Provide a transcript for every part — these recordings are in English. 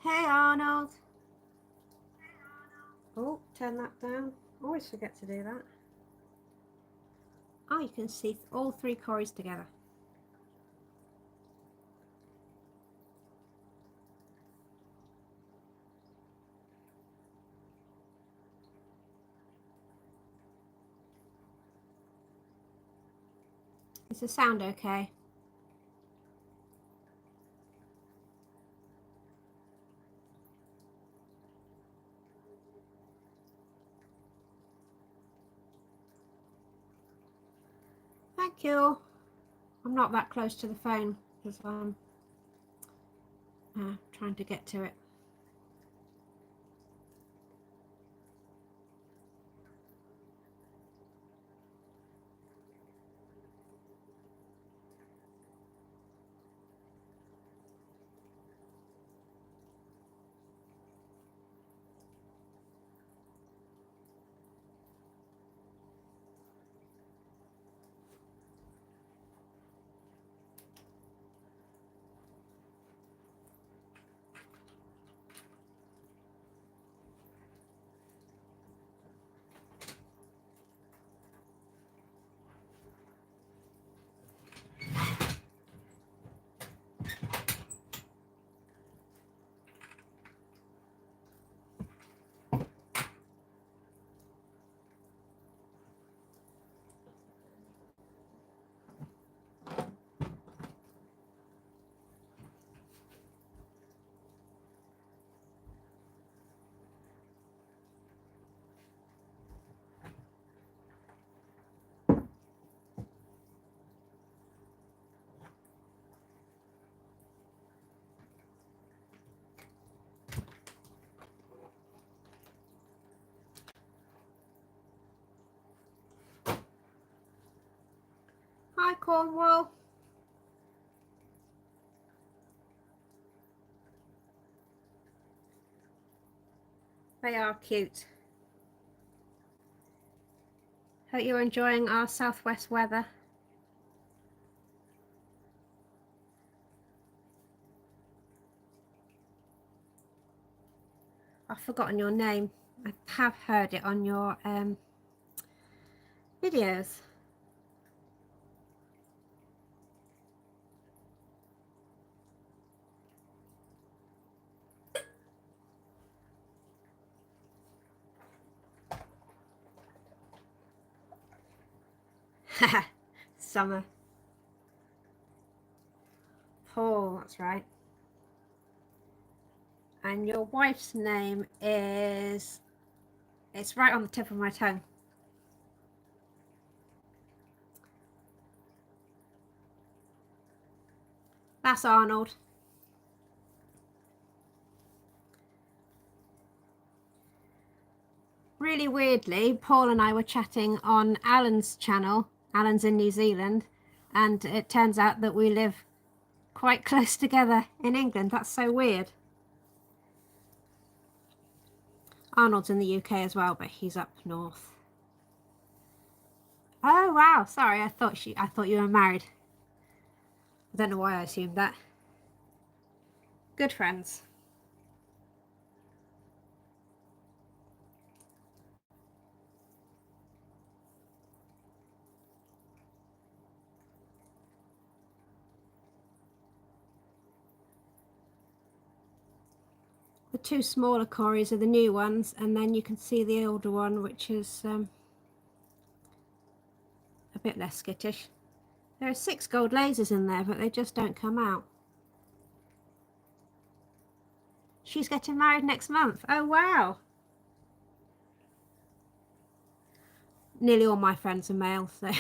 Hey Arnold. Oh, turn that down. Always forget to do that. Oh, you can see all three cories together. Is the sound okay? Thank you. I'm not that close to the phone because I'm trying to get to it. Hi Cornwall. They are cute. Hope you're enjoying our southwest weather. I've forgotten your name. I have heard it on your videos. Summer. Paul, that's right. And your wife's name is... It's right on the tip of my tongue. That's Arnold. Really weirdly, Paul and I were chatting on Alan's channel. Alan's in New Zealand, and it turns out that we live quite close together in England. That's so weird. Arnold's in the UK as well, but he's up north. Oh wow, sorry, I thought you were married. I don't know why I assumed that. Good friends. The two smaller cories are the new ones, and then you can see the older one, which is a bit less skittish. There are 6 gold lasers in there, but they just don't come out. She's getting married next month. Oh wow. Nearly all my friends are male, so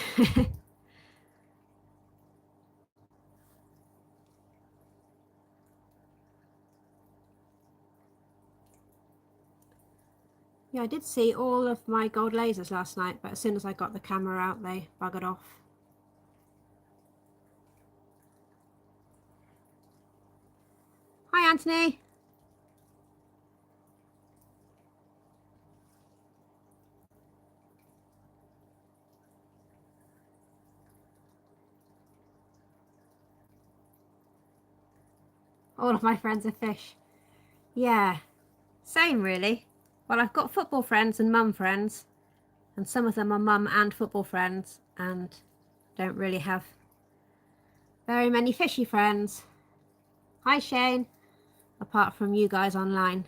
yeah, I did see all of my gold lasers last night, but as soon as I got the camera out, they buggered off. Hi Anthony. All of my friends are fish. Yeah, same really. Well, I've got football friends and mum friends, and some of them are mum and football friends, and don't really have very many fishy friends. Hi Shane, apart from you guys online,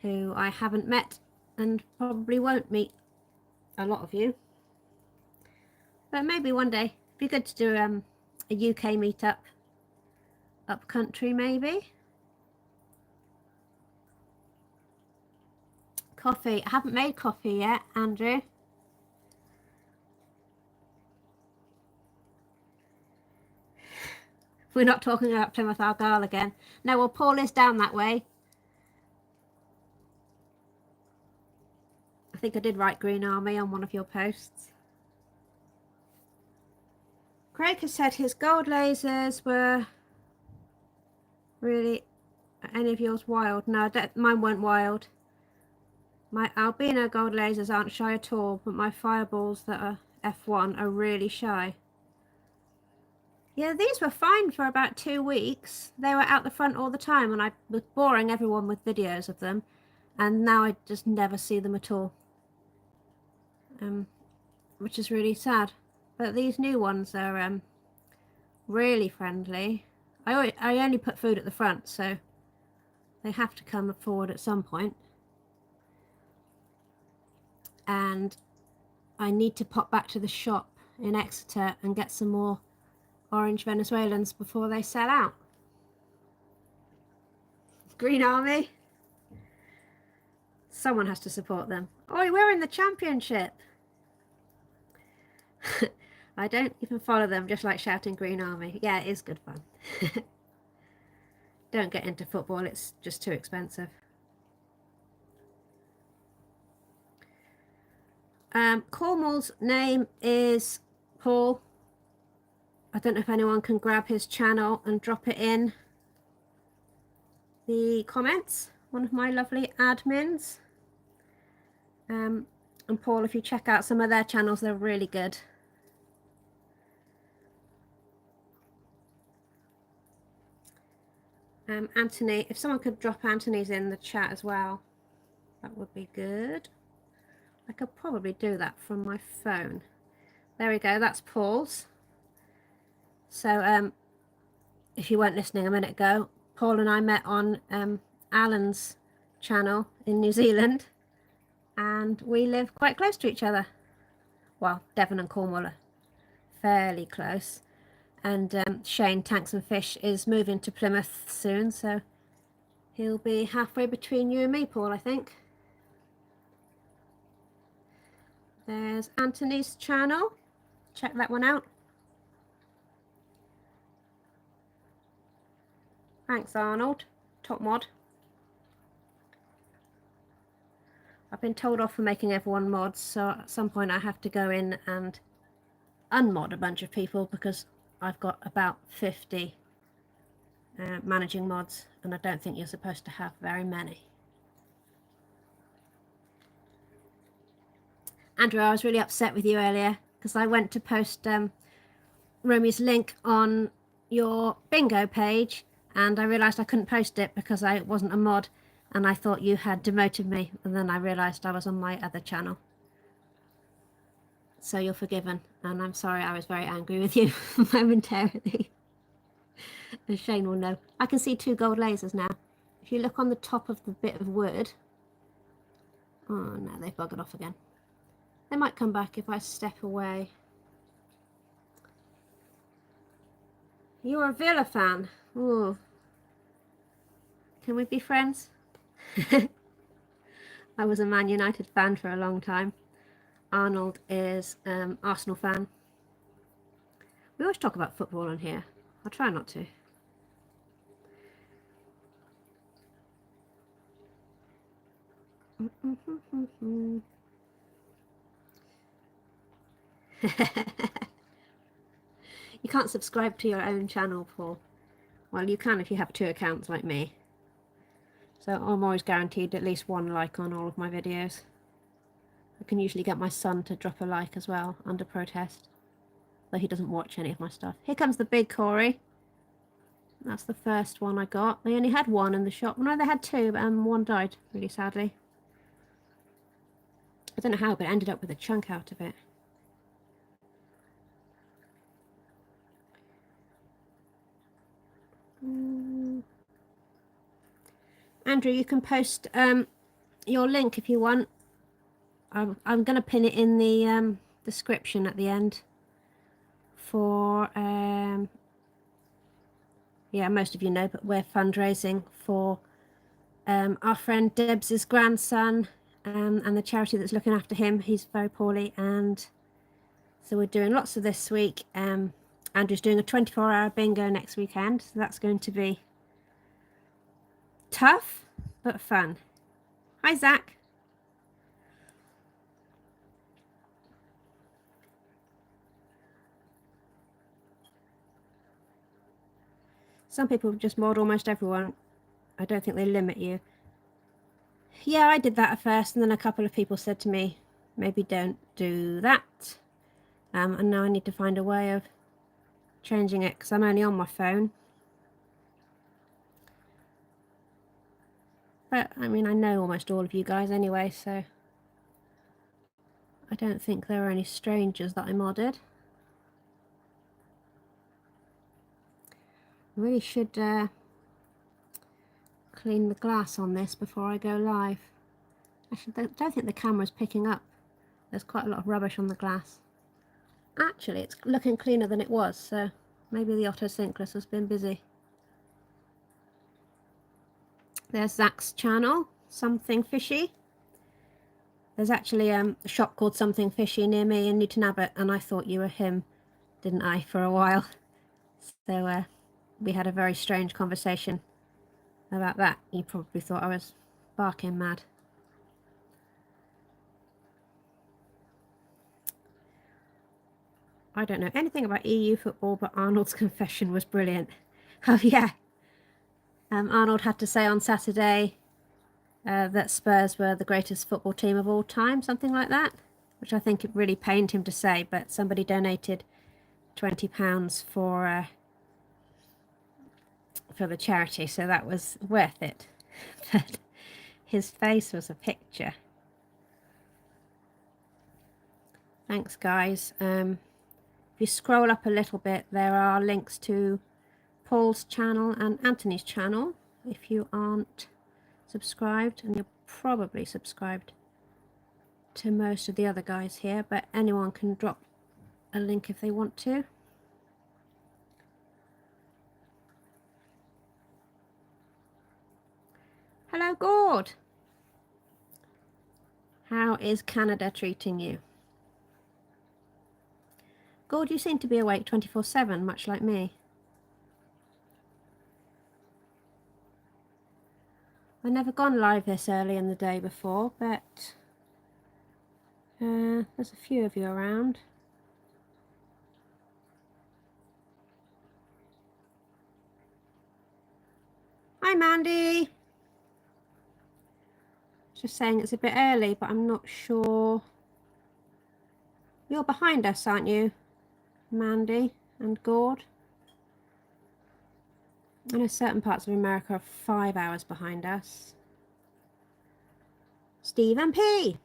who I haven't met and probably won't meet a lot of you. But maybe one day. It'd be good to do a UK meetup. Up country maybe. Coffee. I haven't made coffee yet, Andrew. We're not talking about Plymouth Argyle again. No, well, Paul is down that way. I think I did write Green Army on one of your posts. Craig has said his gold lasers were really... Any of yours wild? No, mine weren't wild. My albino gold lasers aren't shy at all, but my fireballs that are F1 are really shy. Yeah, these were fine for about 2 weeks. They were out the front all the time, and I was boring everyone with videos of them. And now I just never see them at all. Which is really sad. But these new ones are really friendly. I only put food at the front, so they have to come forward at some point. And I need to pop back to the shop in Exeter and get some more orange Venezuelans before they sell out. Green Army. Someone has to support them. Oi, we're in the championship. I don't even follow them, just like shouting Green Army. Yeah, it is good fun. Don't get into football, it's just too expensive. Cornwall's name is Paul. I don't know if anyone can grab his channel and drop it in the comments. One of my lovely admins. And Paul, if you check out some of their channels, they're really good. Anthony, if someone could drop Anthony's in the chat as well, that would be good. I could probably do that from my phone. There we go, that's Paul's. So if you weren't listening a minute ago, Paul and I met on Alan's channel in New Zealand, and we live quite close to each other. Well, Devon and Cornwall are fairly close. And Shane, Tanks and Fish, is moving to Plymouth soon, so he'll be halfway between you and me, Paul, I think. There's Anthony's channel. Check that one out. Thanks, Arnold. Top mod. I've been told off for making everyone mods, so at some point I have to go in and unmod a bunch of people because I've got about 50 managing mods, and I don't think you're supposed to have very many. Andrew, I was really upset with you earlier because I went to post Romey's link on your bingo page, and I realised I couldn't post it because I wasn't a mod, and I thought you had demoted me, and then I realised I was on my other channel. So you're forgiven, and I'm sorry I was very angry with you momentarily. As Shane will know. I can see 2 gold lasers now. If you look on the top of the bit of wood... Oh no, they've buggered off again. They might come back if I step away. You're a Villa fan. Ooh. Can we be friends? I was a Man United fan for a long time. Arnold is Arsenal fan. We always talk about football on here. I'll try not to. You can't subscribe to your own channel, Paul. Well, you can if you have 2 accounts like me. So I'm always guaranteed at least 1 like on all of my videos. I can usually get my son to drop a like as well, under protest. Though he doesn't watch any of my stuff. Here comes the big Corey. That's the first one I got. They only had one in the shop. No, they had two, but one died, really sadly. I don't know how, but it ended up with a chunk out of it. Andrew, you can post your link if you want. I'm going to pin it in the description at the end for, yeah, most of you know, but we're fundraising for our friend Deb's grandson and the charity that's looking after him. He's very poorly, and so we're doing lots of this week. Andrew's doing a 24-hour bingo next weekend, so that's going to be tough but fun. Hi, Zach. Some people just mod almost everyone. I don't think they limit you. Yeah, I did that at first, and then a couple of people said to me, maybe don't do that. And now I need to find a way of changing it because I'm only on my phone. But, I mean, I know almost all of you guys anyway, so I don't think there are any strangers that I modded. I really should clean the glass on this before I go live. I don't think the camera's picking up. There's quite a lot of rubbish on the glass. Actually, it's looking cleaner than it was, so maybe the autosyncless has been busy. There's Zach's channel, Something Fishy. There's actually a shop called Something Fishy near me in Newton Abbot, and I thought you were him, didn't I, for a while. So we had a very strange conversation about that. You probably thought I was barking mad. I don't know anything about EU football, but Arnold's confession was brilliant. Oh yeah. Arnold had to say on Saturday that Spurs were the greatest football team of all time, something like that, which I think it really pained him to say, but somebody donated £20 for the charity, so that was worth it. But his face was a picture. Thanks, guys. If you scroll up a little bit, there are links to Paul's channel and Anthony's channel if you aren't subscribed, and you're probably subscribed to most of the other guys here, but anyone can drop a link if they want to. Hello, Gord. How is Canada treating you? Gord, you seem to be awake 24/7, much like me. I've never gone live this early in the day before, but there's a few of you around. Hi, Mandy. Just saying it's a bit early, but I'm not sure. You're behind us, aren't you, Mandy and Gord? I know certain parts of America are 5 hours behind us. Stephen P.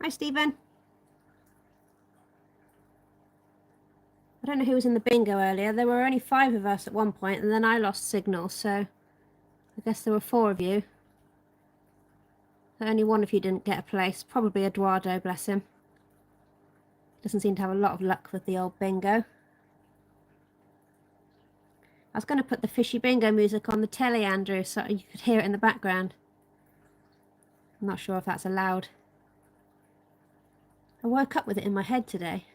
Hi, Stephen. I don't know who was in the bingo earlier. There were only 5 of us at one point, and then I lost signal, so I guess there were 4 of you. Only one of you didn't get a place. Probably Eduardo, bless him. Doesn't seem to have a lot of luck with the old bingo. I was going to put the fishy bingo music on the telly, Andrew, so you could hear it in the background. I'm not sure if that's allowed. I woke up with it in my head today.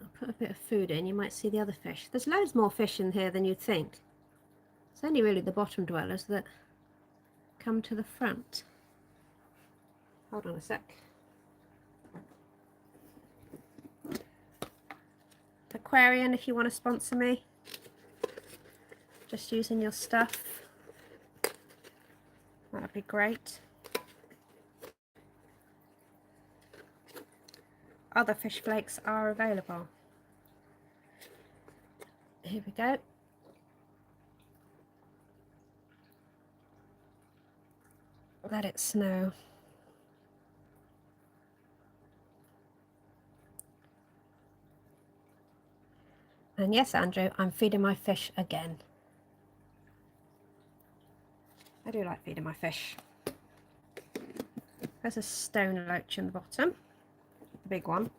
I'll put a bit of food in, you might see the other fish. There's loads more fish in here than you'd think. It's only really the bottom dwellers that come to the front. Hold on a sec. Aquarian, if you want to sponsor me, just using your stuff, that'd be great. other fish flakes are available. Here we go. Let it snow. And yes, Andrew, I'm feeding my fish again. I do like feeding my fish. There's a stone loach in the bottom, the big one.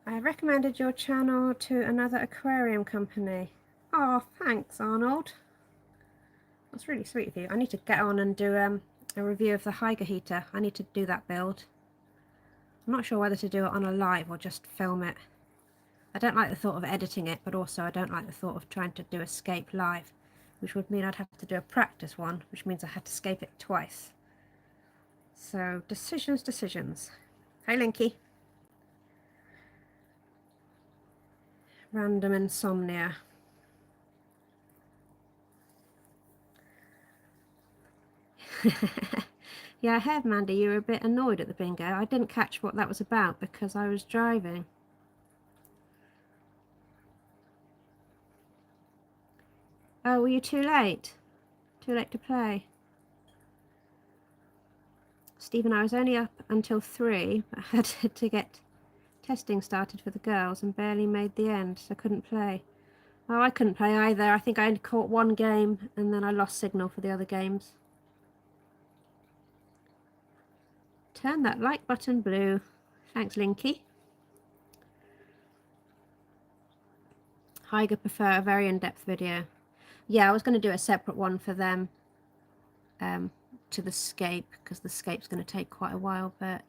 I recommended your channel to another aquarium company. Oh, thanks, Arnold. That's really sweet of you. I need to get on and do a review of the Hygge heater. I need to do that build. I'm not sure whether to do it on a live or just film it. I don't like the thought of editing it, but also I don't like the thought of trying to do escape live, which would mean I'd have to do a practice one, which means I had to escape it twice. So, decisions. Hey, Linky. Random insomnia. Yeah, I heard, Mandy, you were a bit annoyed at the bingo. I didn't catch what that was about because I was driving. Oh, were you too late? Too late to play? Stephen, I was only up until 3. I had to get testing started for the girls and barely made the end, so I couldn't play. Oh, I couldn't play either. I think I only caught one game and then I lost signal for the other games. Turn that like button blue. Thanks, Linky. Hygge prefer a very in-depth video. Yeah, I was going to do a separate one for them to the scape, because the scape's going to take quite a while, but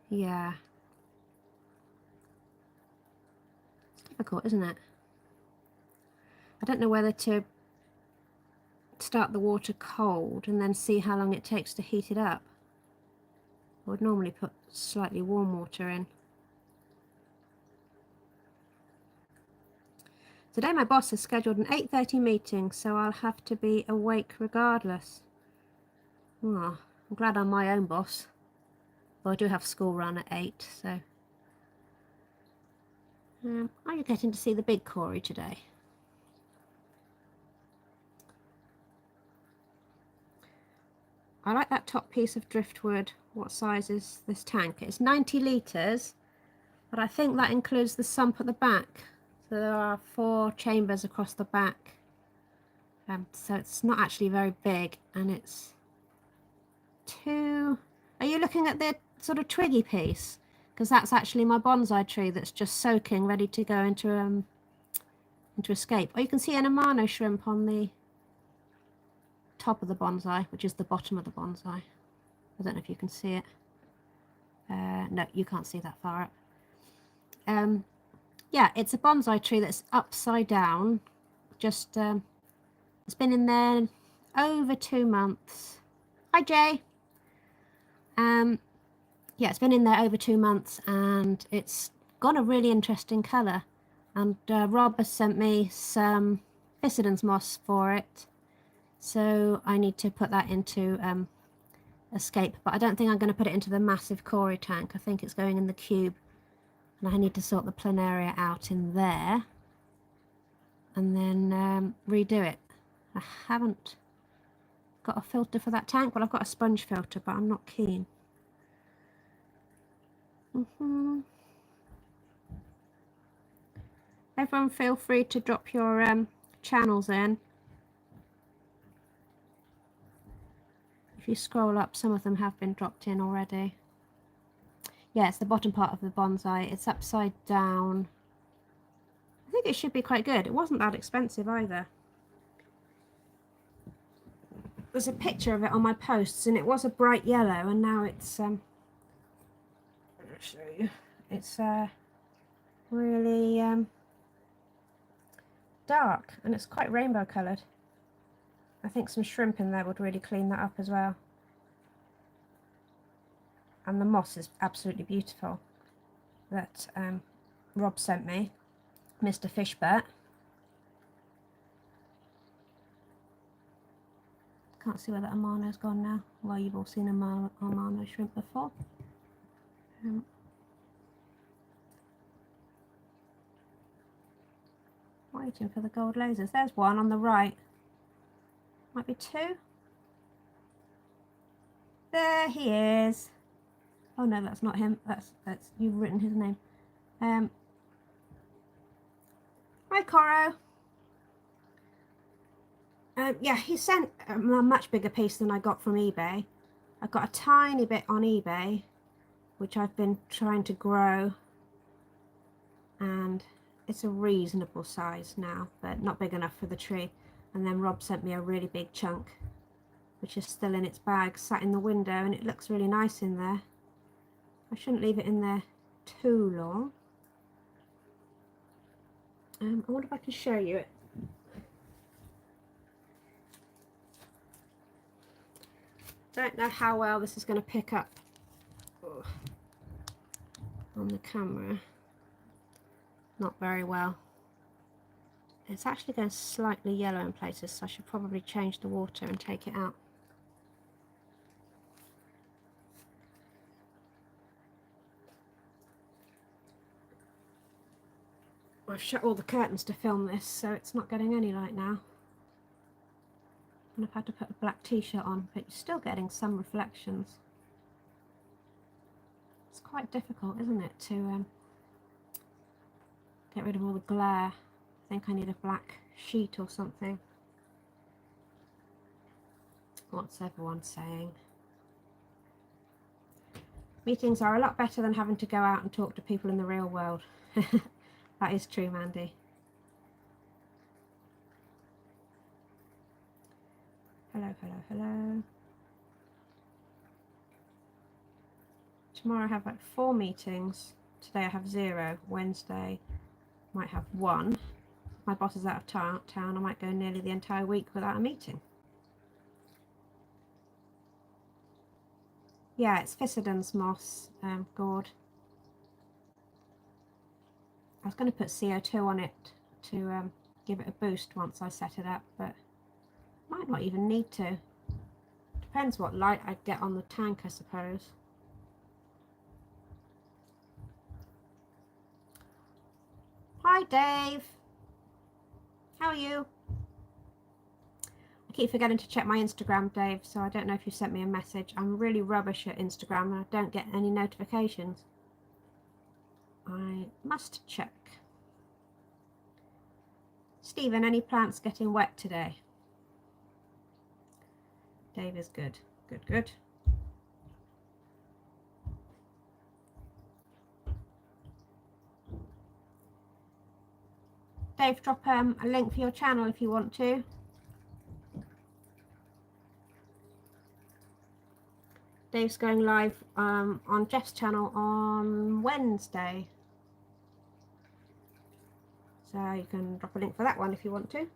yeah. It's difficult, isn't it? I don't know whether to start the water cold and then see how long it takes to heat it up. I would normally put slightly warm water in. Today my boss has scheduled an 8:30 meeting, so I'll have to be awake regardless. Oh, I'm glad I'm my own boss. Well, I do have school run at 8, so... are you getting to see the big Corey today? I like that top piece of driftwood. What size is this tank? It's 90 litres, but I think that includes the sump at the back. So there are 4 chambers across the back. So it's not actually very big, and it's 2... Are you looking at the sort of twiggy piece? Because that's actually my bonsai tree that's just soaking, ready to go into escape. Or you can see an amano shrimp on the top of the bonsai, which is the bottom of the bonsai. I don't know if you can see it. No, you can't see that far up. Yeah, it's a bonsai tree that's upside down. Just it's been in there over 2 months. Hi, Jay. Yeah, it's been in there over 2 months, and it's got a really interesting colour. And Rob has sent me some Fissidens moss for it, so I need to put that into escape. But I don't think I'm going to put it into the massive Corey tank. I think it's going in the cube, and I need to sort the planaria out in there and then redo it. I haven't got a filter for that tank. Well, I've got a sponge filter, but I'm not keen. Everyone feel free to drop your channels in. If you scroll up, some of them have been dropped in already. Yeah, it's the bottom part of the bonsai. It's upside down. I think it should be quite good. It wasn't that expensive either. There's a picture of it on my posts, and it was a bright yellow, and now it's I'll show you. It's really dark, and it's quite rainbow coloured. I think some shrimp in there would really clean that up as well. And the moss is absolutely beautiful that Rob sent me, Mr. Fishbert. Can't see where that Amano's gone now. Well, you've all seen Amano shrimp before. Waiting for the gold lasers. There's one on the right. Might be two. There he is. Oh no, that's not him. That's you've written his name. Hi, Coro. Yeah, he sent a much bigger piece than I got from eBay. I got a tiny bit on eBay, which I've been trying to grow, and it's a reasonable size now, but not big enough for the tree. And then Rob sent me a really big chunk, which is still in its bag, sat in the window, and it looks really nice in there. I shouldn't leave it in there too long. I wonder if I can show you it. Don't know how well this is going to pick up on the camera. Not very well. It's actually going slightly yellow in places, so I should probably change the water and take it out. I've shut all the curtains to film this, so it's not getting any light now. And I've had to put a black t-shirt on, but you're still getting some reflections. It's quite difficult, isn't it, to get rid of all the glare. I think I need a black sheet or something. What's everyone saying? Meetings are a lot better than having to go out and talk to people in the real world. That is true, Mandy. Hello, hello, hello. Tomorrow I have like 4 meetings. Today I have 0. Wednesday might have 1. If my boss is out of town, I might go nearly the entire week without a meeting. Yeah, it's Fissidon's moss, gourd. I was going to put CO2 on it to give it a boost once I set it up, but might not even need to. Depends what light I get on the tank, I suppose. Hi, Dave. How are you? I keep forgetting to check my Instagram, Dave, so I don't know if you sent me a message. I'm really rubbish at Instagram and I don't get any notifications. I must check. Stephen, any plants getting wet today? Dave is good. Good, good. Dave, drop a link for your channel if you want to. Dave's going live on Jeff's channel on Wednesday. So you can drop a link for that one if you want to.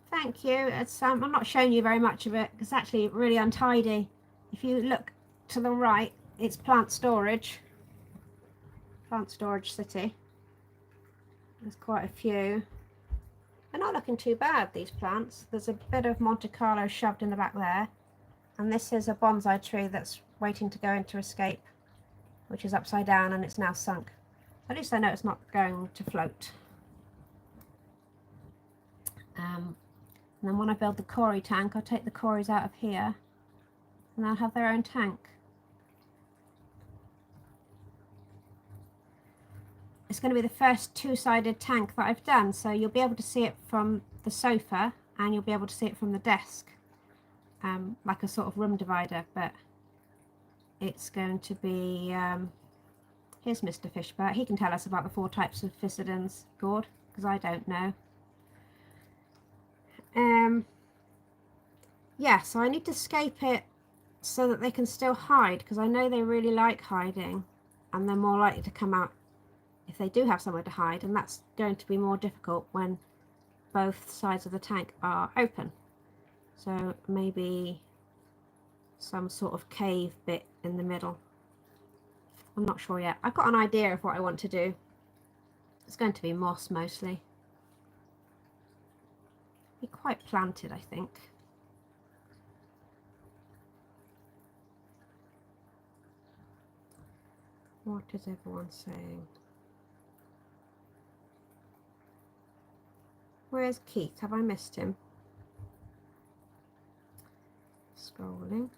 Thank you. It's I'm not showing you very much of it. It's actually really untidy. If you look to the right, it's Plant Storage City. There's quite a few. They're not looking too bad, these plants. There's a bit of Monte Carlo shoved in the back there. And this is a bonsai tree that's waiting to go into escape, which is upside down and it's now sunk. At least I know it's not going to float. And then when I build the Cory tank, I'll take the Cories out of here and they'll have their own tank. It's going to be the first 2-sided tank that I've done, so you'll be able to see it from the sofa and you'll be able to see it from the desk, like a sort of room divider, but it's going to be, here's Mr. Fishbert. He can tell us about the 4 types of Fissidon's gourd, because I don't know. Yeah, so I need to scape it so that they can still hide, because I know they really like hiding and they're more likely to come out if they do have somewhere to hide, and that's going to be more difficult when both sides of the tank are open. So maybe some sort of cave bit in the middle. I'm not sure yet. I've got an idea of what I want to do. It's going to be moss mostly. Be quite planted, I think. What is everyone saying? Where's Keith? Have I missed him? Scrolling.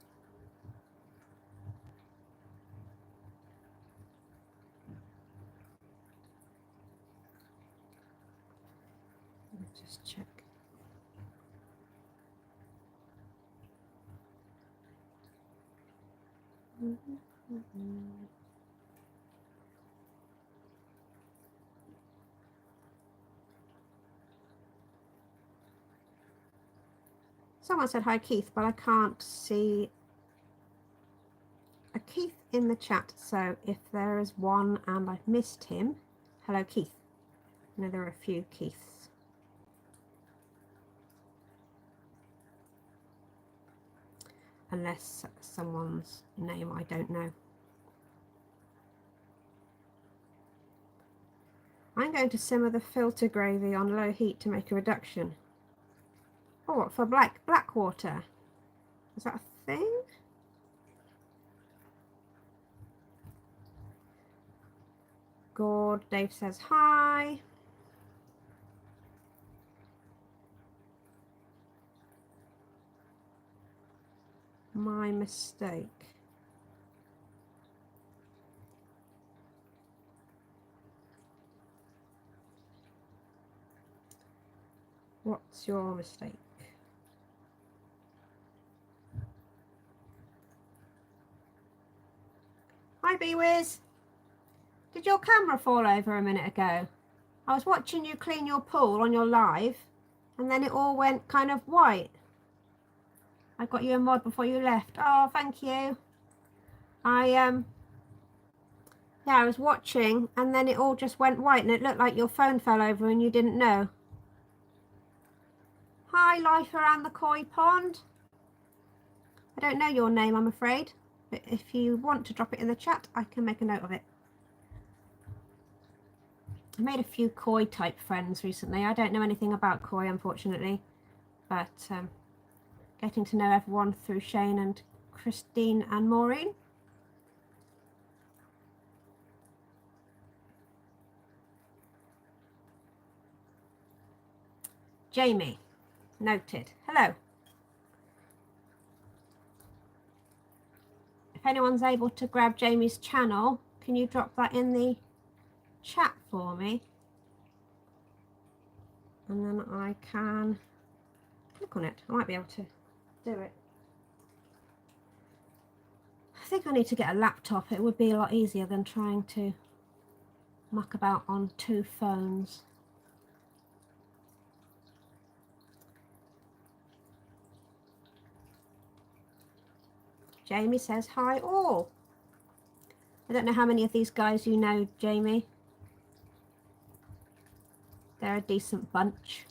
Let's just check. Someone said hi Keith, but I can't see a Keith in the chat, so if there is one and I've missed him, hello Keith. I know there are a few Keiths. Unless someone's name I don't know. I'm going to simmer the filter gravy on low heat to make a reduction. Oh, what, for black water? Is that a thing? Gord, Dave says hi. My mistake. What's your mistake? Hi B-Wiz. Did your camera fall over a minute ago? I was watching you clean your pool on your live and then it all went kind of white. I got you a mod before you left. Oh, thank you. Yeah, I was watching and then it all just went white and it looked like your phone fell over and you didn't know. Hi, life around the koi pond. I don't know your name, I'm afraid, but if you want to drop it in the chat, I can make a note of it. I made a few koi type friends recently. I don't know anything about koi, unfortunately, but getting to know everyone through Shane and Christine and Maureen. Jamie, noted. Hello. If anyone's able to grab Jamie's channel, can you drop that in the chat for me? And then I can click on it. I might be able to do it. I think I need to get a laptop. It would be a lot easier than trying to muck about on two phones. Jamie says hi all. I don't know how many of these guys you know, Jamie. They're a decent bunch.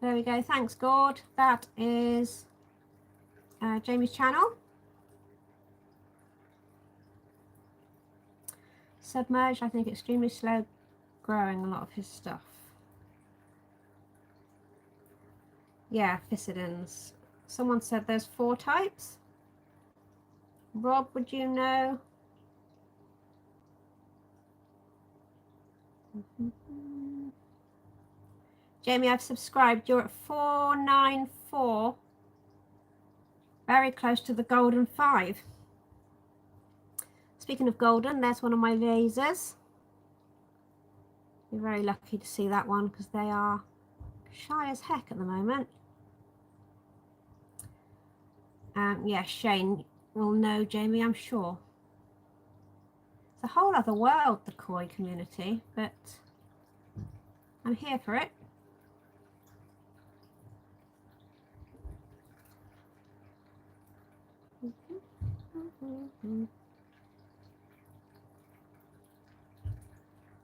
There we go. Thanks, Gord. That is Jamie's channel. Submerged, I think extremely slow growing a lot of his stuff. Yeah, Physidans. Someone said there's 4 types. Rob, would you know? Jamie, I've subscribed. You're at 494. Very close to the golden 5. Speaking of golden, there's one of my lasers. You're very lucky to see that one because they are shy as heck at the moment. Yeah, Shane will know Jamie, I'm sure. It's a whole other world, the koi community, but I'm here for it.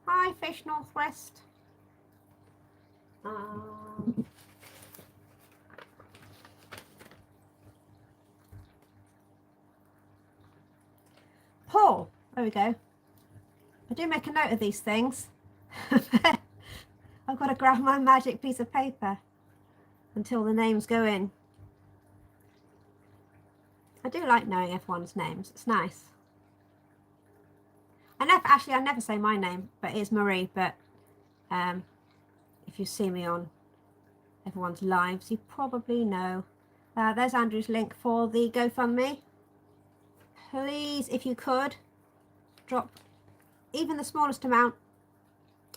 Hi, Fish Northwest. Paul, there we go. I do make a note of these things. I've got to grab my magic piece of paper until the names go in. I do like knowing everyone's names. It's nice. I never say my name, but it's Marie. But if you see me on everyone's lives, you probably know. There's Andrew's link for the GoFundMe. Please, if you could, drop even the smallest amount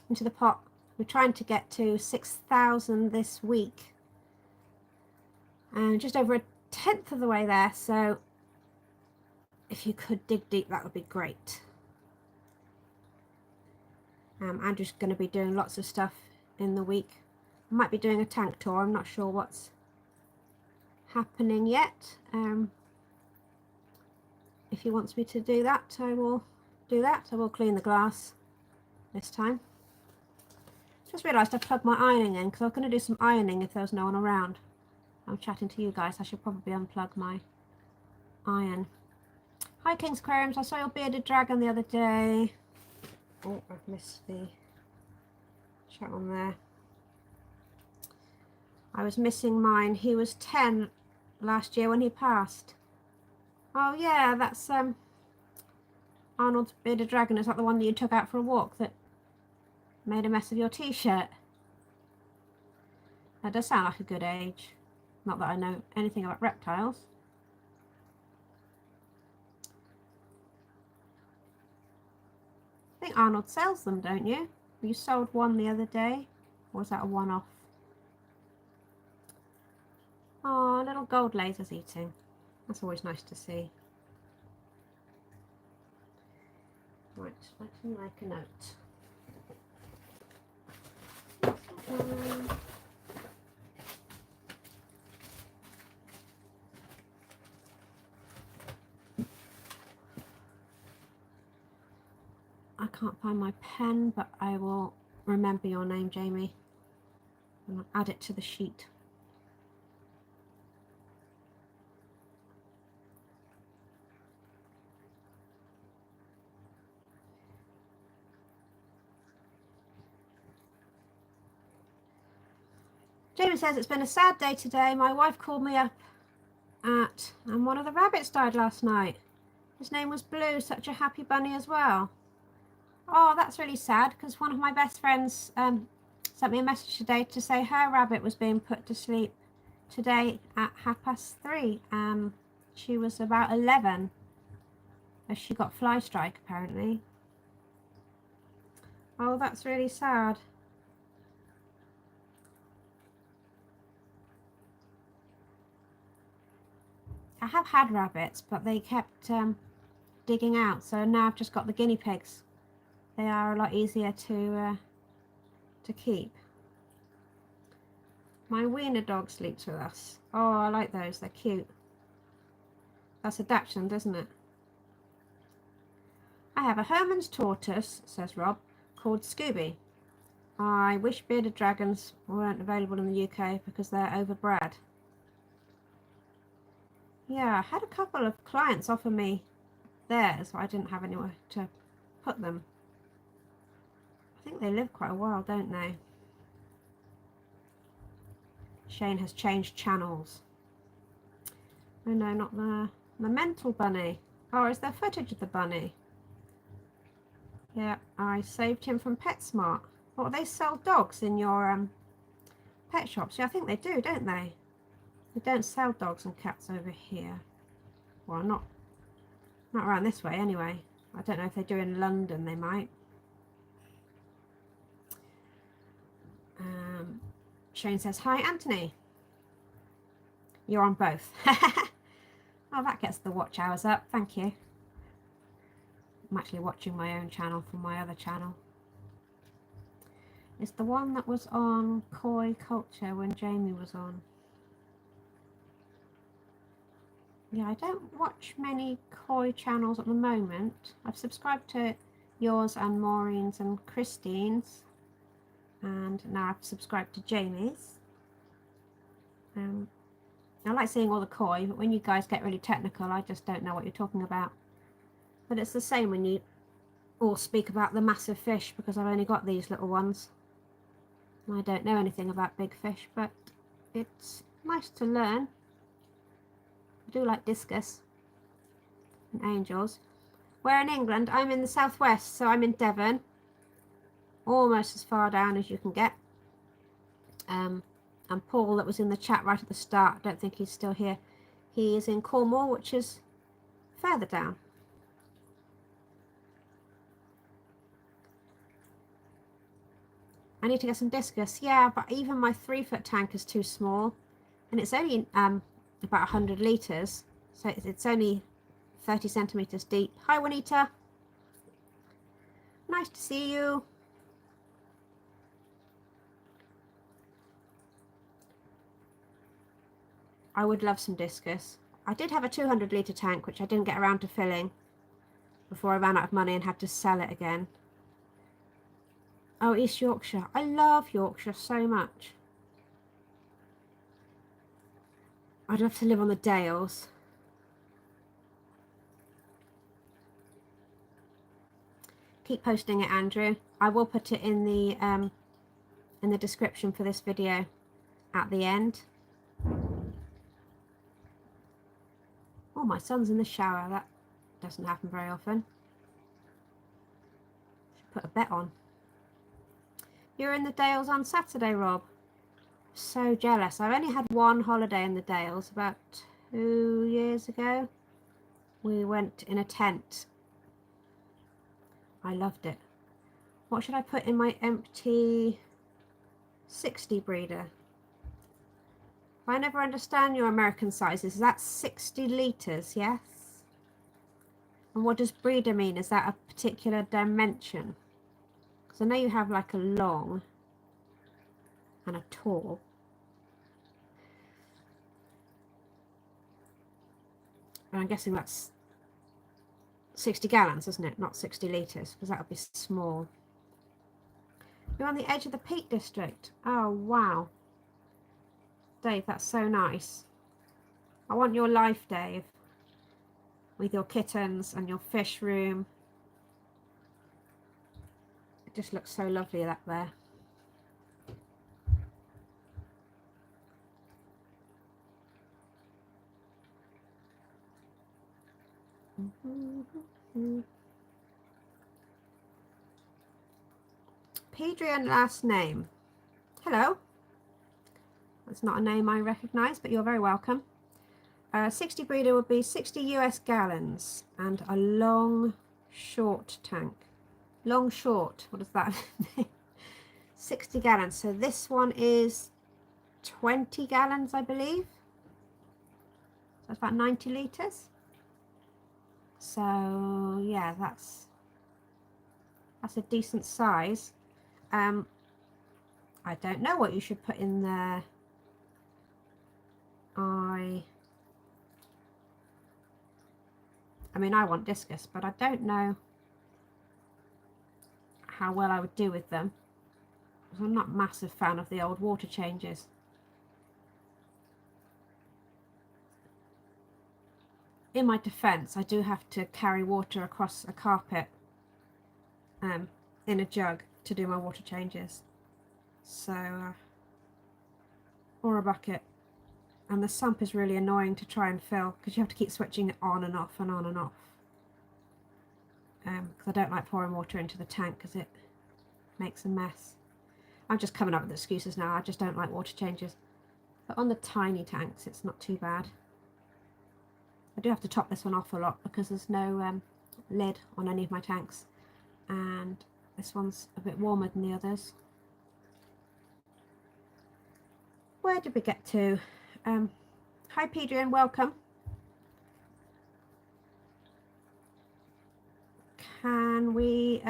into the pot. We're trying to get to 6,000 this week, and just over a tenth of the way there. So if you could dig deep, that would be great. Andrew's going to be doing lots of stuff in the week. I might be doing a tank tour. I'm not sure what's happening yet. If he wants me to do that, I will do that. I will clean the glass this time. Just realised I plugged my ironing in because I was going to do some ironing if there was no one around. I'm chatting to you guys. I should probably unplug my iron. Hi King's Aquariums, I saw your bearded dragon the other day. Oh, I've missed the chat on there. I was missing mine. He was 10 last year when he passed. Oh yeah, that's Arnold's bearded dragon. Is that the one that you took out for a walk that made a mess of your t-shirt? That does sound like a good age. Not that I know anything about reptiles. I think Arnold sells them, don't you? You sold one the other day. Or was that a one-off? Oh, little gold lasers eating. That's always nice to see. Right, let me make a note. I can't find my pen, but I will remember your name, Jamie, and I'll add it to the sheet. Jamie says, it's been a sad day today. My wife called me up and one of the rabbits died last night. His name was Blue, such a happy bunny as well. Oh, that's really sad, because one of my best friends sent me a message today to say her rabbit was being put to sleep today at 3:30. She was about 11 as she got fly strike apparently. Oh, that's really sad. I have had rabbits, but they kept digging out, so now I've just got the guinea pigs. They are a lot easier to keep. My wiener dog sleeps with us. Oh, I like those. They're cute. That's a Dachshund, isn't it? I have a Herman's tortoise, says Rob, called Scooby. I wish bearded dragons weren't available in the UK because they're overbred. Yeah, I had a couple of clients offer me theirs, but I didn't have anywhere to put them. I think they live quite a while, don't they? Shane has changed channels. Oh no, not the mental bunny. Oh, is there footage of the bunny? Yeah, I saved him from PetSmart. What, they sell dogs in your pet shops? Yeah, I think they do, don't they? They don't sell dogs and cats over here. Well, not around this way anyway. I don't know if they do in London, they might. Shane says, hi Anthony. You're on both. Oh, that gets the watch hours up, thank you. I'm actually watching my own channel from my other channel. It's the one that was on Koi Culture when Jamie was on. Yeah, I don't watch many Koi channels at the moment. I've subscribed to yours and Maureen's and Christine's, and now I've subscribed to Jamie's. I like seeing all the Koi, but when you guys get really technical, I just don't know what you're talking about. But it's the same when you all speak about the massive fish, because I've only got these little ones. I don't know anything about big fish, but it's nice to learn. I do like discus and angels. We're in England. I'm in the southwest, so I'm in Devon, almost as far down as you can get. And Paul, that was in the chat right at the start, I don't think he's still here. He is in Cornwall, which is further down. I need to get some discus. Yeah, but even my 3-foot tank is too small, and it's only about 100 litres, so it's only 30 centimetres deep. Hi, Juanita. Nice to see you. I would love some discus. I did have a 200 litre tank, which I didn't get around to filling before I ran out of money and had to sell it again. Oh, East Yorkshire. I love Yorkshire so much. I'd love to live on the Dales. Keep posting it, Andrew. I will put it in the description for this video at the end. Oh, my son's in the shower. That doesn't happen very often. Should put a bet on. You're in the Dales on Saturday, Rob. So jealous. I've only had one holiday in the Dales about 2 years ago. We went in a tent. I loved it. What should I put in my empty 60 breeder? I never understand your American sizes. That's 60 litres, yes? And what does breeder mean? Is that a particular dimension? Because I know you have like a long and a tall. And I'm guessing that's 60 gallons, isn't it? Not 60 litres, because that would be small. You're on the edge of the Peak District. Oh, wow. Dave, that's so nice. I want your life, Dave. With your kittens and your fish room. It just looks so lovely up there. Pedrian last name. Hello. That's not a name I recognise, but you're very welcome. 60 breeder would be 60 US gallons and a long, short tank. Long, short, what does that mean? 60 gallons. So this one is 20 gallons, I believe. So that's about 90 litres. So yeah, that's a decent size. I don't know what you should put in there. I mean, I want discus, but I don't know how well I would do with them. I'm not a massive fan of the old water changes. In my defence, I do have to carry water across a carpet in a jug to do my water changes. So, or a bucket. And the sump is really annoying to try and fill because you have to keep switching it on and off and on and off. Because I don't like pouring water into the tank because it makes a mess. I'm just coming up with excuses now. I just don't like water changes. But on the tiny tanks, it's not too bad. I do have to top this one off a lot because there's no lid on any of my tanks. And this one's a bit warmer than the others. Where did we get to? Hi Pedrian, welcome. Can we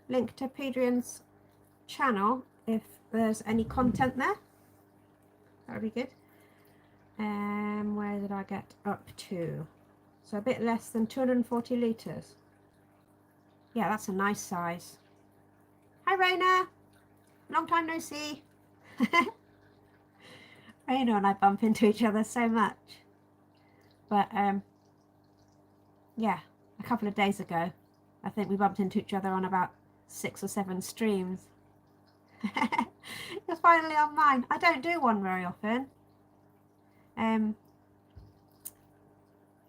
link to Pedrian's channel if there's any content there? That would be good. Where did I get up to? So a bit less than 240 litres. Yeah, that's a nice size. Hi Raina, long time no see. Raina and I bump into each other so much. But yeah, a couple of days ago, I think we bumped into each other on about 6 or 7 streams. You're finally on mine. I don't do one very often.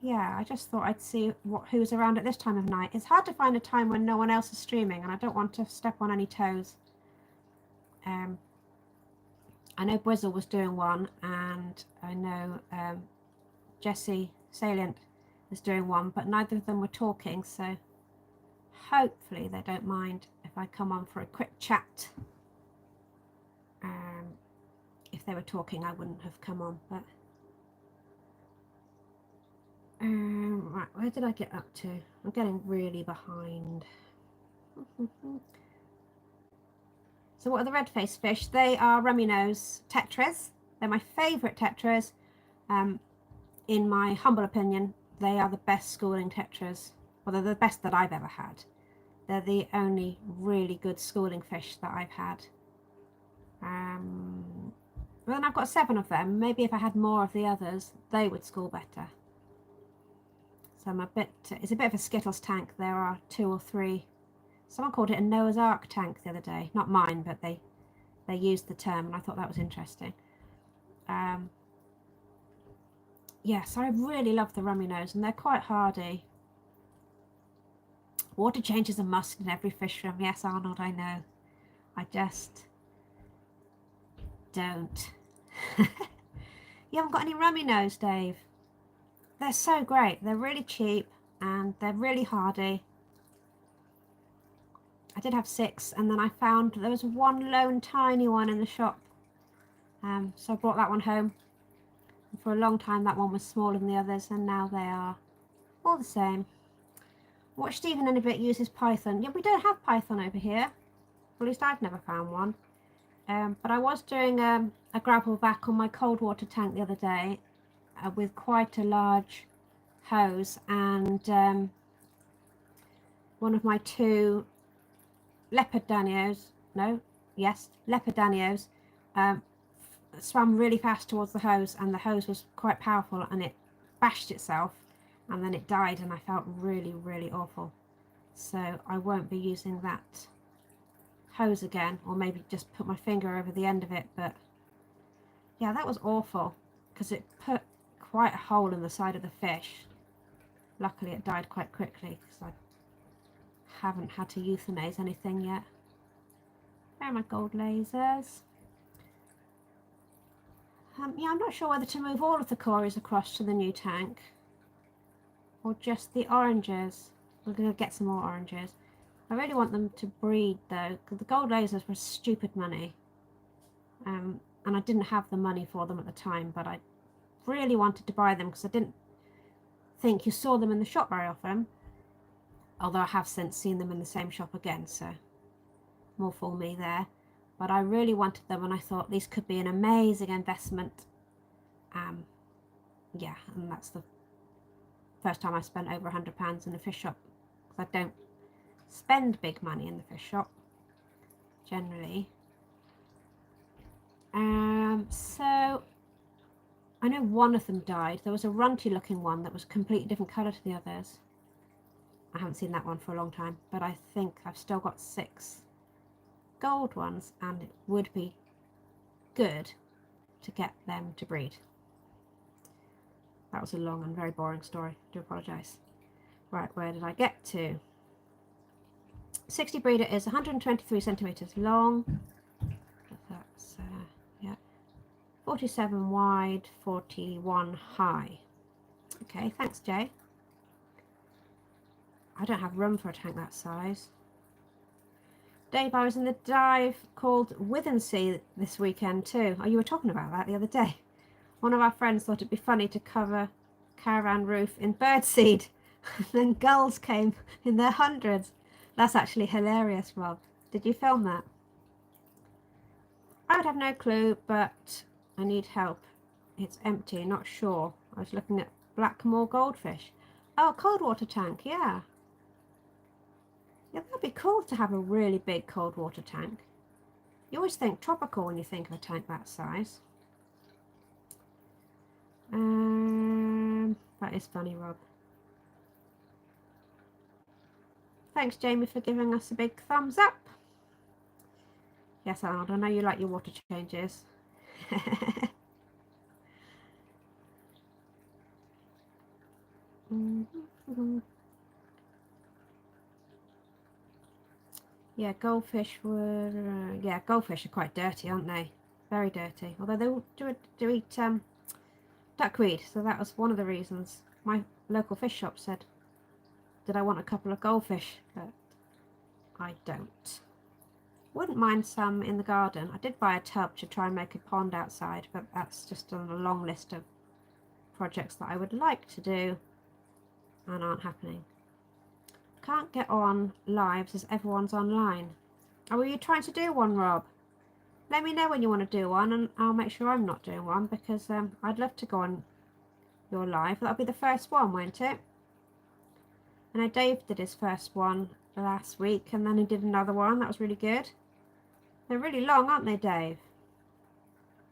Yeah, I just thought I'd see who's around at this time of night. It's hard to find a time when no one else is streaming, and I don't want to step on any toes. I know Brizzle was doing one, and I know Jessie Salient is doing one, but neither of them were talking, so hopefully they don't mind if I come on for a quick chat. If they were talking, I wouldn't have come on, but right, where did I get up to? I'm getting really behind. So what are the red face fish? They are Romey nose tetras. They're my favourite tetras. In my humble opinion, they are the best schooling tetras. Well, they're the best that I've ever had. They're the only really good schooling fish that I've had. Well, then I've got 7 of them. Maybe if I had more of the others, they would school better. So I'm it's a bit of a Skittles tank. There are 2 or 3. Someone called it a Noah's Ark tank the other day. Not mine, but they used the term, and I thought that was interesting. Yes, I really love the Romey nose, and they're quite hardy. Water change is a must in every fish room. Yes, Arnold, I know. I just don't. You haven't got any Romey nose, Dave? They're so great. They're really cheap, and they're really hardy. I did have 6, and then I found there was one lone tiny one in the shop. So I brought that one home. And for a long time that one was smaller than the others, and now they are all the same. Watch Stephen in a bit uses Python. Yeah, we don't have Python over here. At least I've never found one. But I was doing a gravel vac on my cold water tank the other day with quite a large hose, and one of my 2 leopard danios, swam really fast towards the hose, and the hose was quite powerful, and it bashed itself, and then it died, and I felt really, really awful. So I won't be using that hose again, or maybe just put my finger over the end of it. But yeah, that was awful because it put quite a hole in the side of the fish. Luckily it died quite quickly because I haven't had to euthanize anything yet. There are my gold lasers. Yeah, I'm not sure whether to move all of the cories across to the new tank or just the oranges. We're going to get some more oranges. I really want them to breed though, because the gold lasers were stupid money. And I didn't have the money for them at the time, but I really wanted to buy them because I didn't think you saw them in the shop very often. Although I have since seen them in the same shop again, so more for me there. But I really wanted them, and I thought these could be an amazing investment. Yeah, and that's the first time I spent over £100 in a fish shop, because I don't spend big money in the fish shop generally. So I know one of them died. There was a runty looking one that was a completely different colour to the others. I haven't seen that one for a long time, but I think I've still got 6 gold ones, and it would be good to get them to breed. That was a long and very boring story. I do apologise. Right, where did I get to? 60 breeder is 123 centimetres long. That's, yeah, 47 wide, 41 high. Okay, thanks, Jay. I don't have room for a tank that size. Dave, I was in the dive called Withensea this weekend too. Oh, you were talking about that the other day. One of our friends thought it'd be funny to cover caravan roof in birdseed. And then gulls came in their hundreds. That's actually hilarious, Rob. Did you film that? I would have no clue, but I need help. It's empty, not sure. I was looking at Blackmore goldfish. Oh, cold water tank, yeah. Yeah, that'd be cool to have a really big cold water tank. You always think tropical when you think of a tank that size. That is funny, Rob. Thanks, Jamie, for giving us a big thumbs up. Yes, Arnold, I know you like your water changes. Yeah, goldfish were... yeah, goldfish are quite dirty, aren't they? Very dirty. Although they do eat duckweed, so that was one of the reasons. My local fish shop said, did I want a couple of goldfish? But I don't. Wouldn't mind some in the garden. I did buy a tub to try and make a pond outside, but that's just on a long list of projects that I would like to do and aren't happening. Can't get on lives as everyone's online. Oh, were you trying to do one, Rob? Let me know when you want to do one, and I'll make sure I'm not doing one, because I'd love to go on your live. That'll be the first one, won't it? I know Dave did his first one last week, and then he did another one. That was really good. They're really long, aren't they, Dave?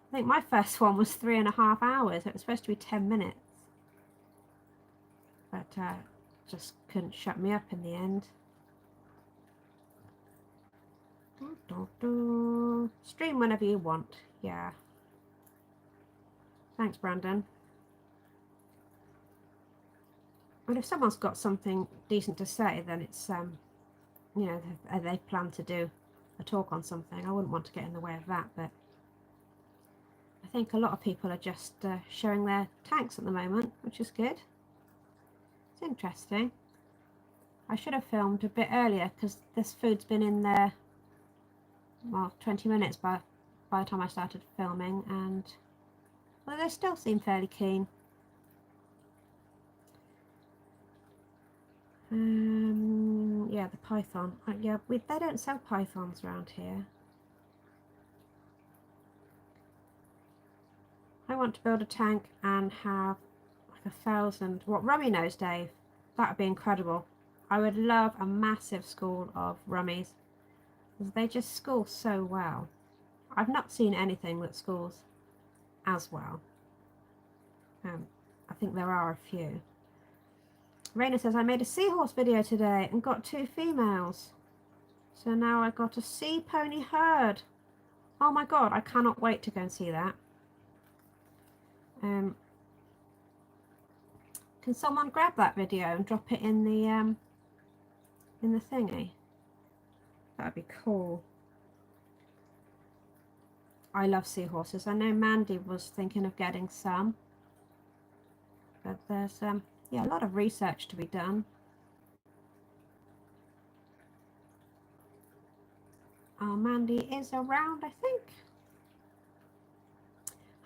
I think my first one was 3.5 hours. It was supposed to be 10 minutes. But just couldn't shut me up in the end. Stream whenever you want. Yeah. Thanks, Brandon. But if someone's got something decent to say, then it's, you know, they plan to do a talk on something. I wouldn't want to get in the way of that, but I think a lot of people are just showing their tanks at the moment, which is good. It's interesting. I should have filmed a bit earlier because this food's been in there, well, 20 minutes by the time I started filming, and well, they still seem fairly keen. Yeah, the python. Yeah, they don't sell pythons around here. I want to build a tank and have like 1,000. What Romey knows, Dave? That would be incredible. I would love a massive school of Rummys. They just school so well. I've not seen anything that schools as well. I think there are a few. Raina says, I made a seahorse video today and got 2 females. So now I've got a sea pony herd. Oh my god, I cannot wait to go and see that. Can someone grab that video and drop it in the thingy? That'd be cool. I love seahorses. I know Mandy was thinking of getting some, but there's yeah, a lot of research to be done. Oh, Mandy is around, I think.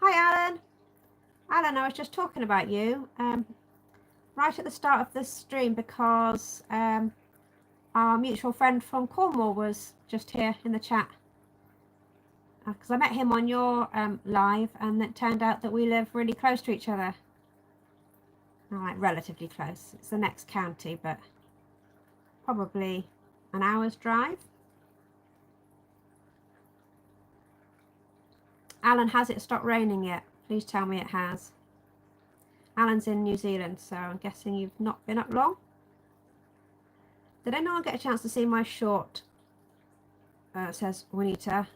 Hi, Alan. Alan, I was just talking about you right at the start of this stream because our mutual friend from Cornwall was just here in the chat. Because I met him on your live, and it turned out that we live really close to each other. Well, like relatively close. It's the next county, but probably an hour's drive. Alan, has it stopped raining yet? Please tell me it has. Alan's in New Zealand, so I'm guessing you've not been up long. Did anyone get a chance to see my short? It says Juanita.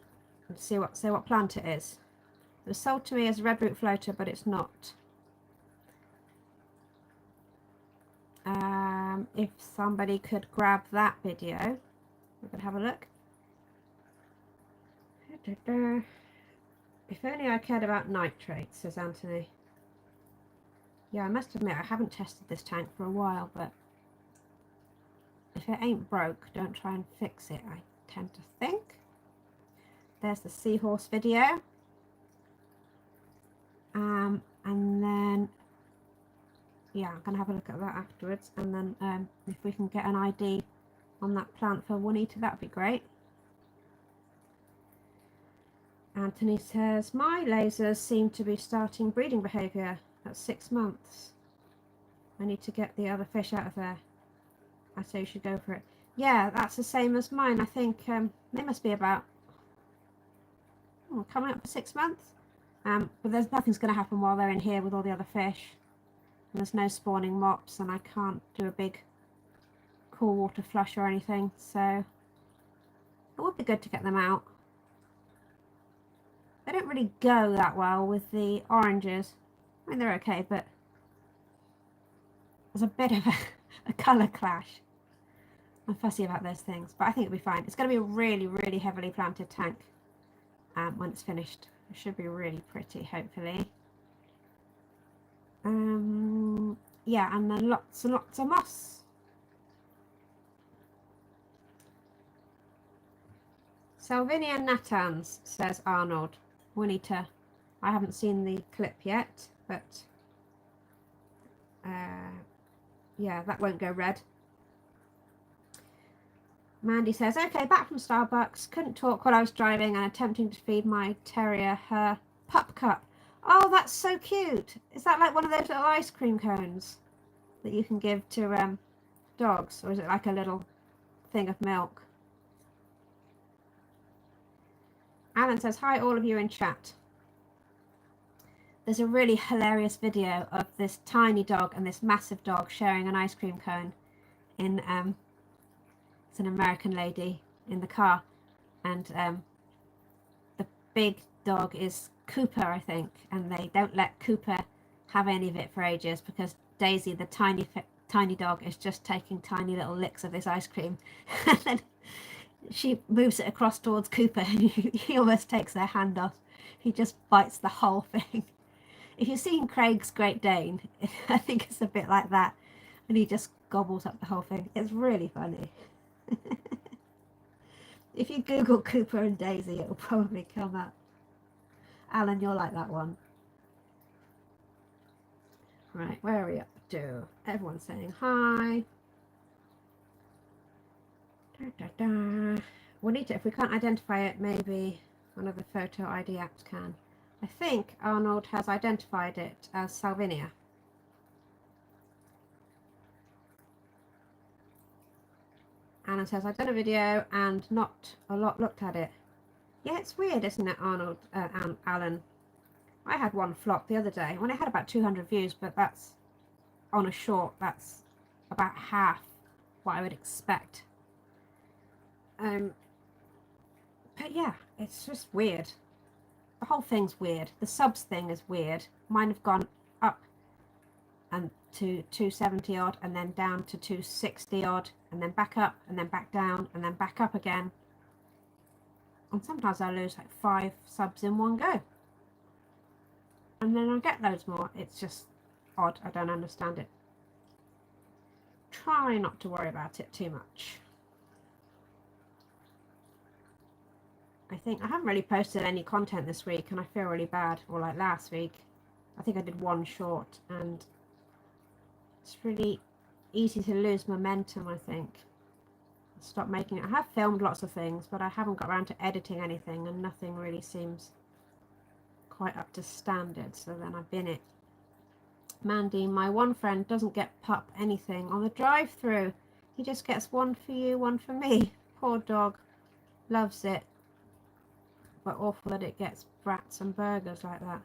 And say what plant it is. It was sold to me as a red root floater, but it's not. If somebody could grab that video, we could have a look. If only I cared about nitrates, says Anthony. Yeah, I must admit I haven't tested this tank for a while, but if it ain't broke, don't try and fix it, I tend to think. There's the seahorse video. And then, yeah, I'm going to have a look at that afterwards. And then if we can get an ID on that plant for Juanita, that'd be great. Anthony says, my lasers seem to be starting breeding behaviour at 6 months. I need to get the other fish out of there. I say you should go for it. Yeah, that's the same as mine. I think they must be about coming up for 6 months. But there's nothing's going to happen while they're in here with all the other fish. And there's no spawning mops, and I can't do a big cool water flush or anything. So it would be good to get them out. They don't really go that well with the oranges. I mean, they're okay, but there's a bit of a colour clash. I'm fussy about those things, but I think it'll be fine. It's going to be a really, really heavily planted tank when it's finished. It should be really pretty, hopefully. Yeah, and then lots and lots of moss. Salvinia natans, says Arnold. We need to... I haven't seen the clip yet, but yeah, that won't go red. Mandy says, okay, back from Starbucks. Couldn't talk while I was driving and attempting to feed my terrier her pup cup. Oh, that's so cute. Is that like one of those little ice cream cones that you can give to dogs? Or is it like a little thing of milk? Alan says, hi all of you in chat. There's a really hilarious video of this tiny dog and this massive dog sharing an ice cream cone in it's an American lady in the car, and the big dog is Cooper, I think, and they don't let Cooper have any of it for ages because Daisy, the tiny dog, is just taking tiny little licks of this ice cream. And then she moves it across towards Cooper and he almost takes their hand off. He just bites the whole thing. If you've seen Craig's Great Dane, I think it's a bit like that, and he just gobbles up the whole thing. It's really funny. If you Google Cooper and Daisy, it'll probably come up. Alan, you'll like that one. Right, where are we up to? Everyone's saying hi. Da, da, da. We need to, if we can't identify it, maybe one of the photo ID apps can. I think Arnold has identified it as Salvinia. Alan says, I've done a video and not a lot looked at it. Yeah, it's weird, isn't it, Arnold, Alan? I had one flop the other day. Well, it had about 200 views, but that's on a short. That's about half what I would expect. But yeah, it's just weird. The whole thing's weird. The subs thing is weird. Mine have gone up and to 270 odd, and then down to 260 odd, and then back up, and then back down, and then back up again. And sometimes I lose like 5 subs in one go. And then I get loads more. It's just odd. I don't understand it. Try not to worry about it too much. I think I haven't really posted any content this week and I feel really bad. Or like last week, I think I did one short and it's really easy to lose momentum, I think. Stop making it. I have filmed lots of things, but I haven't got around to editing anything and nothing really seems quite up to standard, so then I've been it. Mandy, my one friend doesn't get pup anything on the drive-through. He just gets one for you, one for me. Poor dog. Loves it. But awful that it gets brats and burgers like that.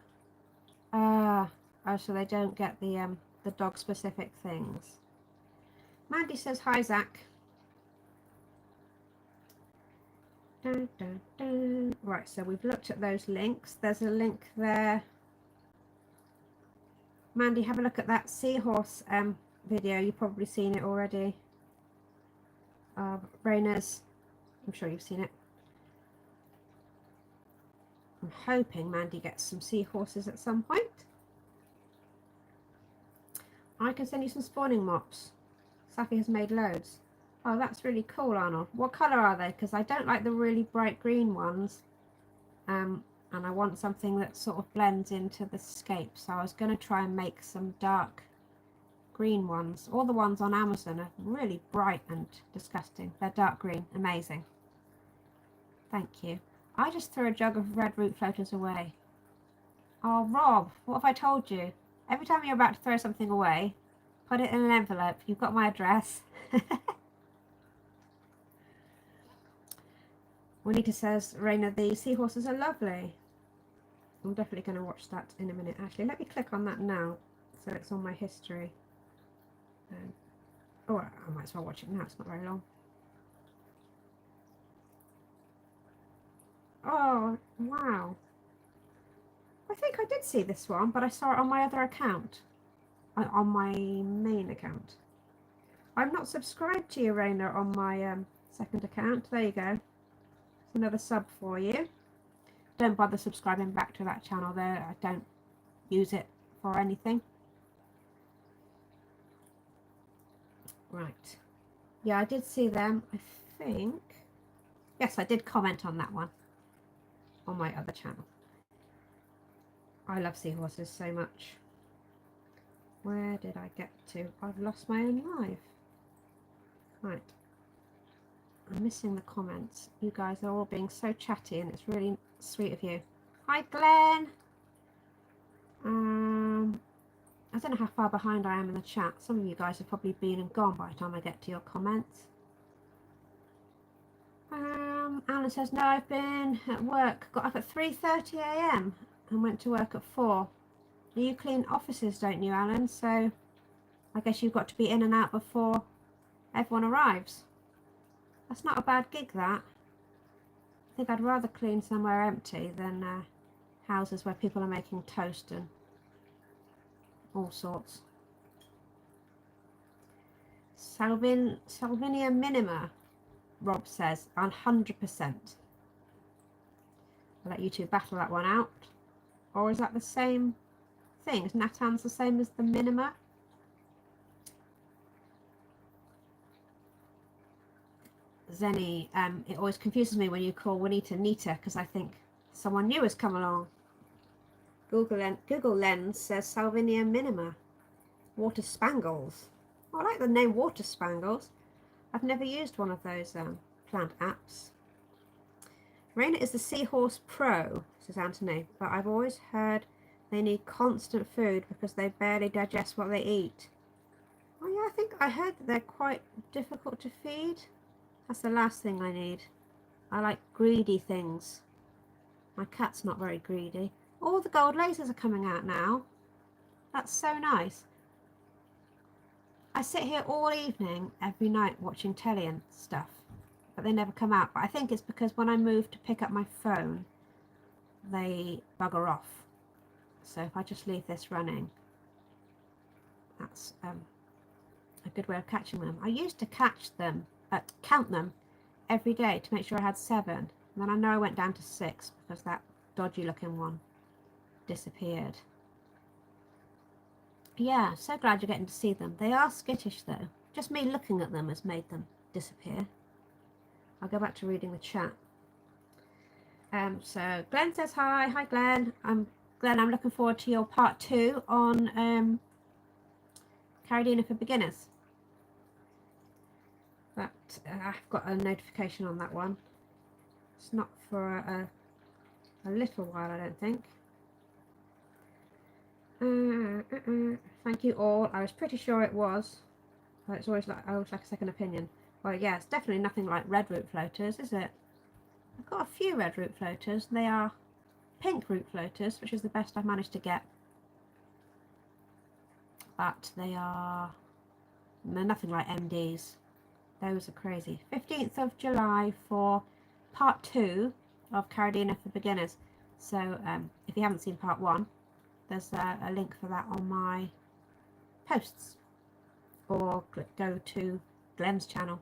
Oh, so they don't get the dog-specific things. Mandy says, hi, Zach. Dun, dun, dun. Right, so we've looked at those links. There's a link there. Mandy, have a look at that seahorse video. You've probably seen it already. Raina's. I'm sure you've seen it. I'm hoping Mandy gets some seahorses at some point. I can send you some spawning mops. Safi has made loads. Oh, that's really cool, Arnold. What colour are they? Because I don't like the really bright green ones. And I want something that sort of blends into the scape. So I was going to try and make some dark green ones. All the ones on Amazon are really bright and disgusting. They're dark green. Amazing. Thank you. I just threw a jug of red root floaters away. Oh, Rob, what have I told you? Every time you're about to throw something away, put it in an envelope. You've got my address. Juanita says, Raina, the seahorses are lovely. I'm definitely going to watch that in a minute. Actually, let me click on that now, so it's on my history. Oh, I might as well watch it now. It's not very long. Oh, wow. I think I did see this one, but I saw it on my other account, on my main account. I'm not subscribed to you, Raina, on my second account. There you go. It's another sub for you. Don't bother subscribing back to that channel there. I don't use it for anything. Right. Yeah, I did see them, I think. Yes, I did comment on that one on my other channel. I love seahorses so much. Where did I get to? I've lost my own life. Right. I'm missing the comments. You guys are all being so chatty and it's really sweet of you. Hi, Glenn. I don't know how far behind I am in the chat. Some of you guys have probably been and gone by the time I get to your comments. Alan says, no, I've been at work. Got up at 3:30 a.m. and went to work at 4. You clean offices, don't you, Alan? So I guess you've got to be in and out before everyone arrives. That's not a bad gig, that. I think I'd rather clean somewhere empty than houses where people are making toast and all sorts. Salvinia minima, Rob says, 100%. I'll let you two battle that one out. Or is that the same thing? Is Natan's the same as the minima? Zenny, it always confuses me when you call Juanita Nita because I think someone new has come along. Google Lens says Salvinia minima. Water Spangles. I like the name Water Spangles. I've never used one of those plant apps. Raina is the Seahorse Pro, says Anthony, but I've always heard they need constant food because they barely digest what they eat. Oh yeah, I think I heard that they're quite difficult to feed. That's the last thing I need. I like greedy things. My cat's not very greedy. All the gold lasers are coming out now. That's so nice. I sit here all evening, every night, watching telly and stuff, but they never come out. But I think it's because when I move to pick up my phone, they bugger off. So if I just leave this running, that's a good way of catching them. I used to count them every day to make sure I had 7. And then I know I went down to 6 because that dodgy looking one disappeared. Yeah, so glad you're getting to see them. They are skittish though. Just me looking at them has made them disappear. I'll go back to reading the chat. So Glenn says hi. Hi Glenn. Glenn, I'm looking forward to your part 2 on Carradina for beginners. But I've got a notification on that one. It's not for a little while, I don't think. Thank you all. I was pretty sure it was. It's always like a second opinion. Well, yeah, it's definitely nothing like red root floaters, is it? I've got a few red root floaters. They are pink root floaters, which is the best I've managed to get. But they're nothing like MDs. Those are crazy. 15th of July for part 2 of Carradina for beginners. So if you haven't seen part 1, there's a link for that on my posts, or go to Glenn's channel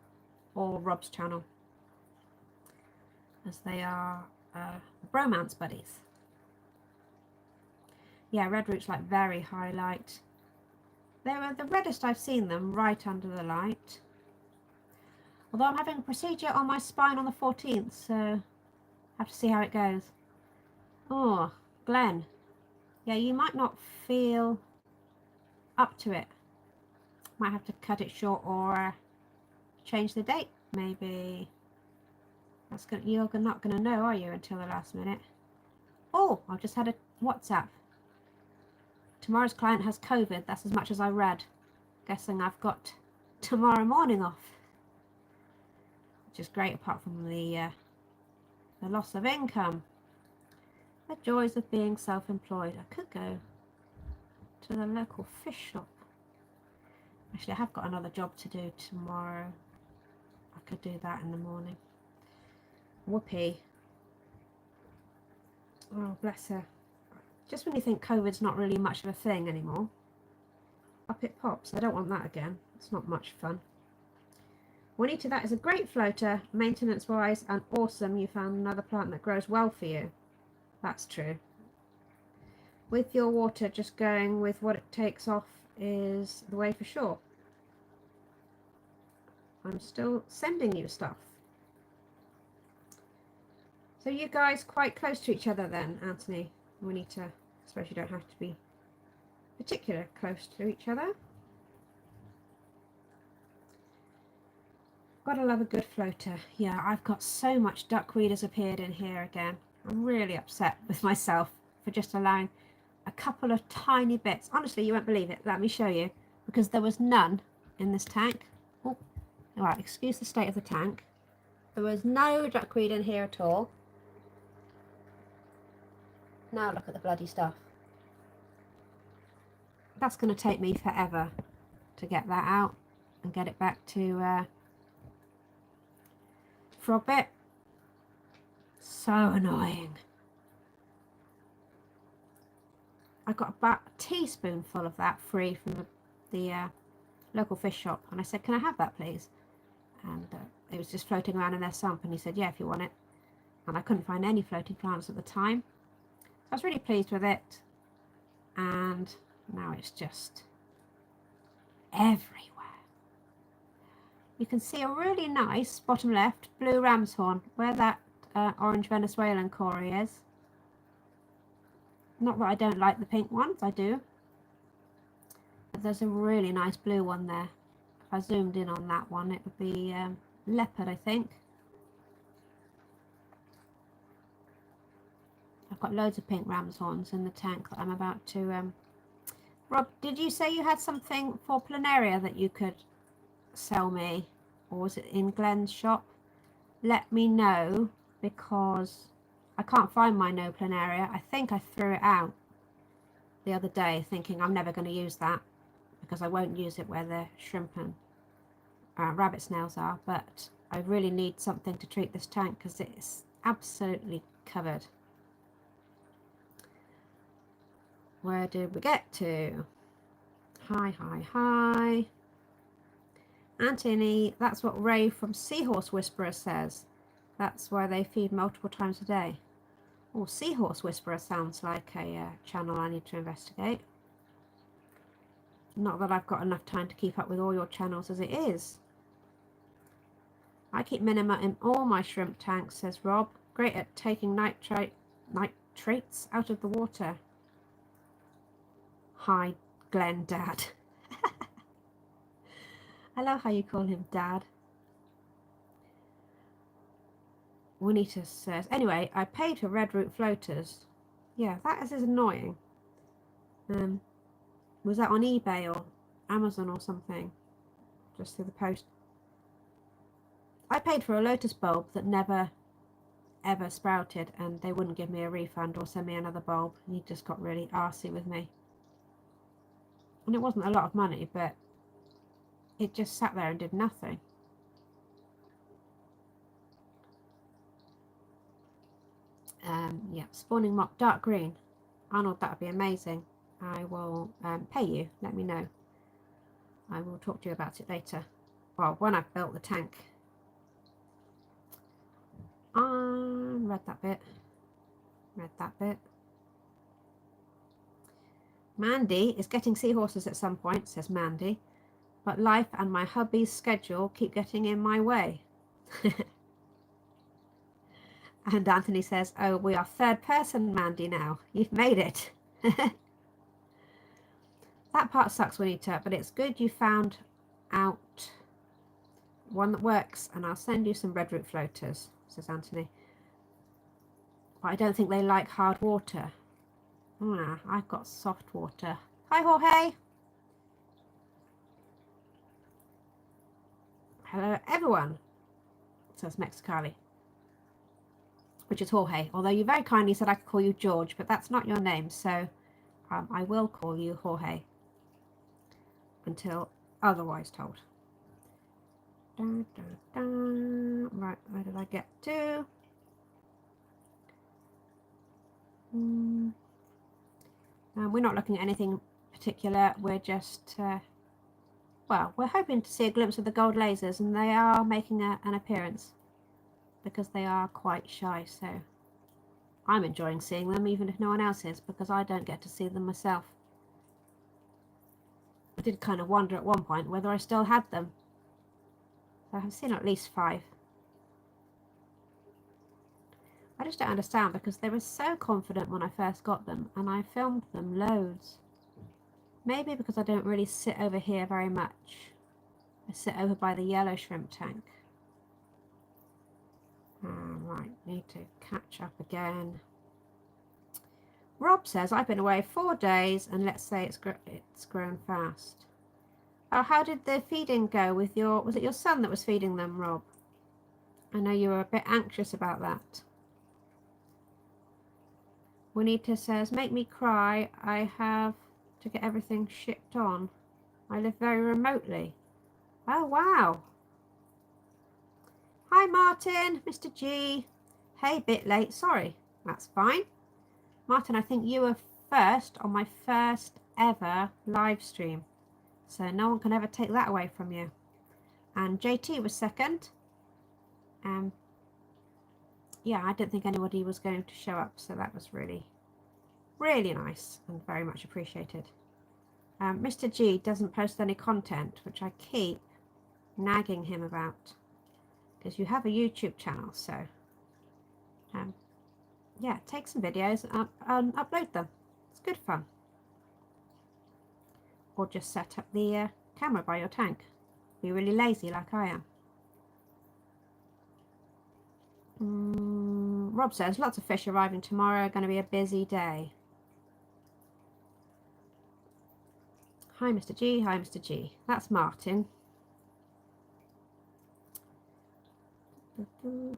or Rob's channel, as they are bromance buddies. Yeah, red root's like very high light. They were the reddest I've seen them, right under the light. Although I'm having a procedure on my spine on the 14th, so I have to see how it goes. Oh, Glenn. Yeah, you might not feel up to it. Might have to cut it short or change the date, maybe. You're not going to know, are you, until the last minute? Oh, I've just had a WhatsApp. Tomorrow's client has COVID. That's as much as I read. Guessing I've got tomorrow morning off. Which is great, apart from the loss of income. The joys of being self-employed. I could go to the local fish shop. Actually, I have got another job to do tomorrow. I could do that in the morning. Whoopee. Oh, bless her. Just when you think COVID's not really much of a thing anymore, up it pops. I don't want that again. It's not much fun. Juanita, that is a great floater, maintenance wise, and awesome. You found another plant that grows well for you. That's true. With your water, just going with what it takes off is the way for sure. I'm still sending you stuff. So you guys quite close to each other then, Anthony, Juanita. I suppose you don't have to be particular close to each other. Gotta love a good floater. Yeah, I've got so much duckweed has appeared in here again. I'm really upset with myself for just allowing a couple of tiny bits. Honestly, you won't believe it. Let me show you. Because there was none in this tank. Oh, right, excuse the state of the tank. There was no duckweed in here at all. Now look at the bloody stuff. That's going to take me forever to get that out and get it back to frog bit. So annoying. I got about a teaspoonful of that free from the local fish shop, and I said, can I have that please? And it was just floating around in their sump, and he said, yeah, if you want it. And I couldn't find any floating plants at the time. I was really pleased with it, and now it's just everywhere. You can see a really nice, bottom left, blue ram's horn, where that orange Venezuelan cory is. Not that I don't like the pink ones, I do. But there's a really nice blue one there. If I zoomed in on that one, it would be leopard, I think. I've got loads of pink ram's horns in the tank that I'm about to... Rob, did you say you had something for planaria that you could sell me? Or was it in Glenn's shop? Let me know, because I can't find my no planaria. I think I threw it out the other day thinking I'm never going to use that because I won't use it where the shrimp and rabbit snails are, but I really need something to treat this tank because it's absolutely covered. Where did we get to? Hi, hi, hi. Anthony, that's what Ray from Seahorse Whisperer says. That's why they feed multiple times a day. Oh, Seahorse Whisperer sounds like a channel I need to investigate. Not that I've got enough time to keep up with all your channels as it is. I keep minima in all my shrimp tanks, says Rob. Great at taking nitrates out of the water. Hi, Glenn Dad. I love how you call him Dad. Juanita says, anyway, I paid for red root floaters. Yeah, that is annoying. Was that on eBay or Amazon or something? Just through the post. I paid for a lotus bulb that never ever sprouted, and they wouldn't give me a refund or send me another bulb. He just got really arsey with me. And it wasn't a lot of money, but it just sat there and did nothing. Yeah, spawning mock dark green. Arnold, that would be amazing. I will pay you. Let me know. I will talk to you about it later. Well, when I've built the tank. Read that bit. Read that bit. Mandy is getting seahorses at some point, says Mandy. But life and my hubby's schedule keep getting in my way. And Anthony says, oh, we are third person Mandy now. You've made it. That part sucks, Juanita, but it's good you found out one that works, and I'll send you some red root floaters, says Anthony. But I don't think they like hard water. Nah, I've got soft water. Hi, Jorge. Hello, everyone, says Mexicali. Which is Jorge, although you very kindly said I could call you George, but that's not your name, so I will call you Jorge until otherwise told. Right, where did I get to? We're not looking at anything particular. We're just, well, we're hoping to see a glimpse of the gold lasers, and they are making an appearance because they are quite shy. So I'm enjoying seeing them, even if no one else is, because I don't get to see them myself. I did kind of wonder at one point whether I still had them. So I've seen at least 5. I just don't understand, because they were so confident when I first got them, and I filmed them loads. Maybe because I don't really sit over here very much. I sit over by the yellow shrimp tank. Right, need to catch up again. Rob says, I've been away 4 days, and let's say it's grown fast. Oh, how did the feeding go with was it your son that was feeding them, Rob? I know you were a bit anxious about that. Juanita says, make me cry. I have to get everything shipped on. I live very remotely. Oh, wow. Hi, Martin, Mr. G. Hey, bit late. Sorry. That's fine. Martin, I think you were first on my first ever live stream. So no one can ever take that away from you. And JT was second. Yeah, I didn't think anybody was going to show up, so that was really, really nice and very much appreciated. Mr. G doesn't post any content, which I keep nagging him about, because you have a YouTube channel, so yeah, take some videos and upload them. It's good fun. Or just set up the camera by your tank. Be really lazy like I am. Rob says, lots of fish arriving tomorrow. Going to be a busy day. Hi, Mr. G. Hi, Mr. G. That's Martin. So,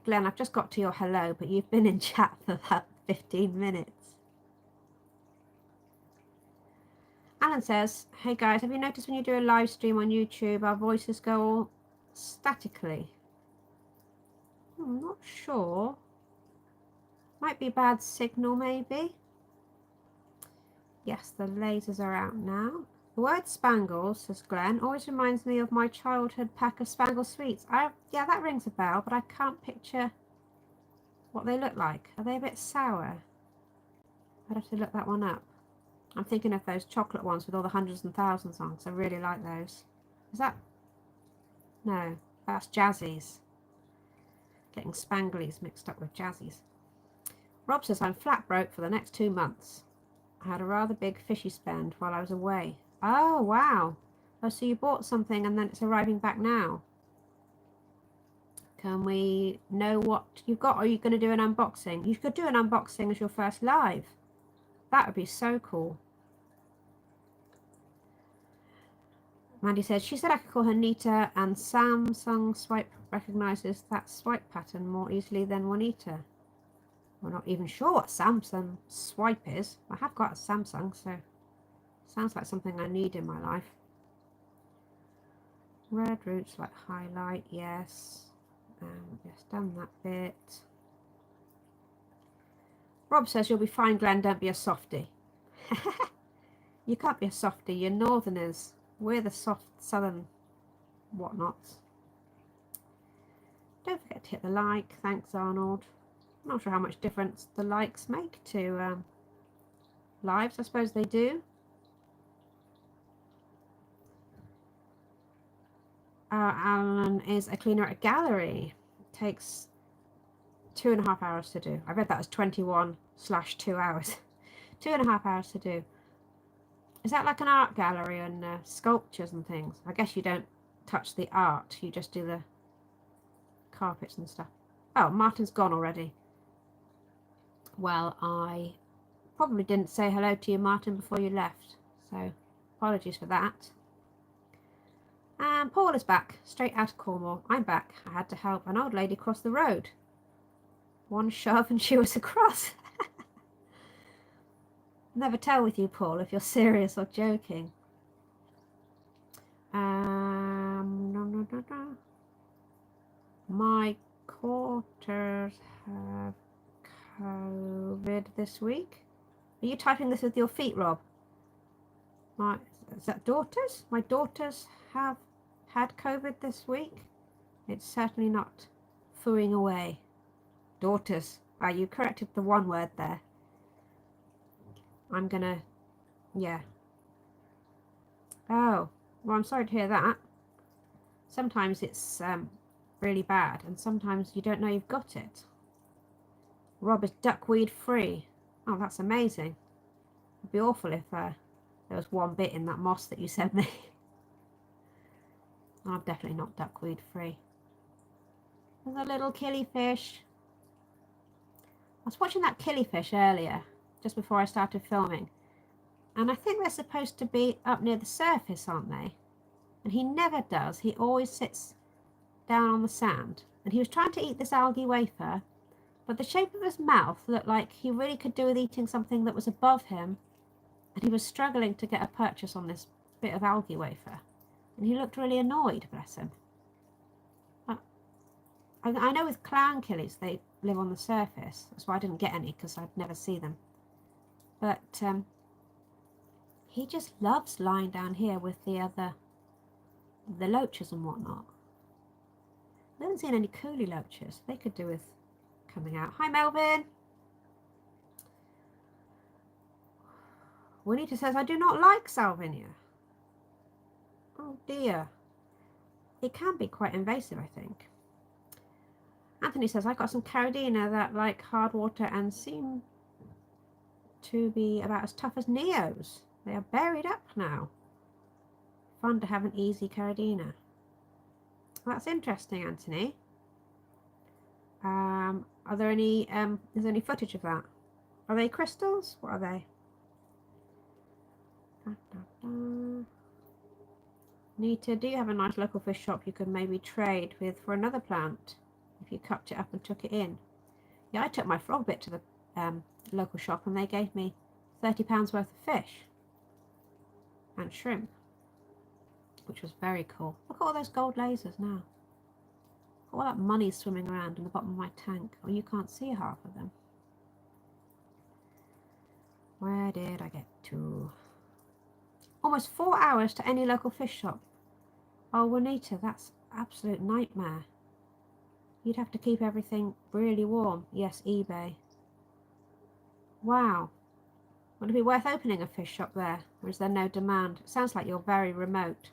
Glenn, I've just got to your hello, but you've been in chat for about 15 minutes. Alan says, hey guys, have you noticed when you do a live stream on YouTube, our voices go all statically? I'm not sure. Might be bad signal, maybe. Yes, the lasers are out now. The word spangles, says Glenn, always reminds me of my childhood pack of Spangle sweets. Yeah, that rings a bell, but I can't picture what they look like. Are they a bit sour? I'd have to look that one up. I'm thinking of those chocolate ones with all the hundreds and thousands on, because I really like those. Is that? No, that's Jazzies. Getting Spanglies mixed up with Jazzies. Rob says, I'm flat broke for the next 2 months. I had a rather big fishy spend while I was away. Oh, wow. Oh, so you bought something and then it's arriving back now. Can we know what you've got? Or are you going to do an unboxing? You could do an unboxing as your first live. That would be so cool. Mandy says, she said I could call her Nita, and Samsung Swipe recognises that swipe pattern more easily than Juanita. We're not even sure what Samsung Swipe is. I have got a Samsung, so sounds like something I need in my life. Red roots like highlight, yes. Just done that bit. Rob says you'll be fine, Glenn, don't be a softie. You can't be a softie, you're northerners. We're the soft southern whatnots. Don't forget to hit the like. Thanks, Arnold. I'm not sure how much difference the likes make to lives. I suppose they do. Alan is a cleaner at a gallery. It takes 2.5 hours to do. I read that as 21/2 hours. 2.5 hours to do. Is that like an art gallery and sculptures and things? I guess you don't touch the art. You just do the carpets and stuff. Oh, Martin's gone already. Well, I probably didn't say hello to you, Martin, before you left. So apologies for that. And Paul is back, straight out of Cornwall. I'm back. I had to help an old lady cross the road. One shove and she was across. Never tell with you, Paul, if you're serious or joking. No. My quarters have COVID this week. Are you typing this with your feet, Rob? Is that daughters? My daughters have had COVID this week. It's certainly not fooing away. Daughters. Ah, you corrected the one word there. I'm gonna, yeah. Oh, well, I'm sorry to hear that. Sometimes it's really bad, and sometimes you don't know you've got it. Rob is duckweed free. Oh, that's amazing. It'd be awful if there was one bit in that moss that you sent me. I'm definitely not duckweed free. There's a little killifish. I was watching that killifish earlier, just before I started filming, and I think they're supposed to be up near the surface, aren't they? And he never does. He always sits down on the sand. And he was trying to eat this algae wafer, but the shape of his mouth looked like he really could do with eating something that was above him, and he was struggling to get a purchase on this bit of algae wafer. And he looked really annoyed, bless him. I know with clown killies, they live on the surface. That's why I didn't get any, because I'd never see them. But he just loves lying down here with the loaches and whatnot. I haven't seen any coolie loaches. They could do with coming out. Hi, Melvin. Juanita says, I do not like salvinia. Oh dear. It can be quite invasive, I think. Anthony says, I got some caridina that like hard water and seem to be about as tough as Neo's. They are buried up now. Fun to have an easy caridina. That's interesting, Anthony. Are there any, is there any footage of that? Are they crystals? What are they? Nita, do you have a nice local fish shop you could maybe trade with for another plant if you cupped it up and took it in? Yeah, I took my frog bit to the local shop and they gave me £30 worth of fish and shrimp, which was very cool. Look at all those gold lasers now. All that money swimming around in the bottom of my tank. Oh, you can't see half of them. Where did I get to? Almost 4 hours to any local fish shop. Oh, Juanita, that's absolute nightmare. You'd have to keep everything really warm. Yes, eBay. Wow. Would it be worth opening a fish shop there? Or is there no demand? It sounds like you're very remote.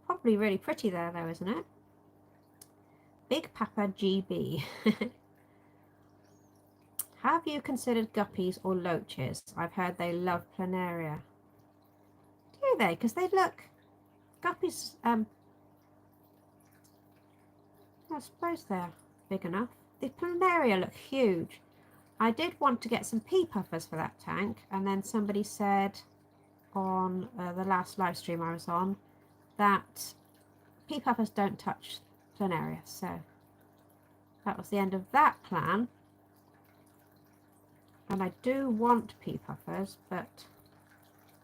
Probably really pretty there though, isn't it? Big Papa GB. Have you considered guppies or loaches? I've heard they love planaria. Do they? Because they look... Guppies, I suppose they're big enough. The planaria look huge. I did want to get some pea puffers for that tank, and then somebody said on the last live stream I was on that pea puffers don't touch planaria, so that was the end of that plan. And I do want pea puffers, but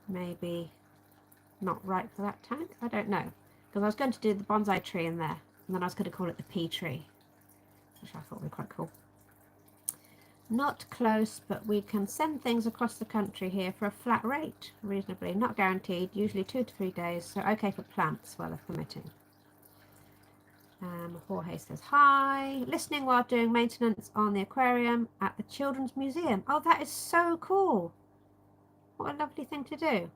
maybe not right for that tank. I don't know, because I was going to do the bonsai tree in there, and then I was going to call it the pea tree, which I thought would be quite cool. Not close, but we can send things across the country here for a flat rate, reasonably. Not guaranteed, usually 2 to 3 days, so okay for plants, well, if permitting. Jorge says hi. Listening while doing maintenance on the aquarium at the Children's Museum. Oh, that is so cool. What a lovely thing to do.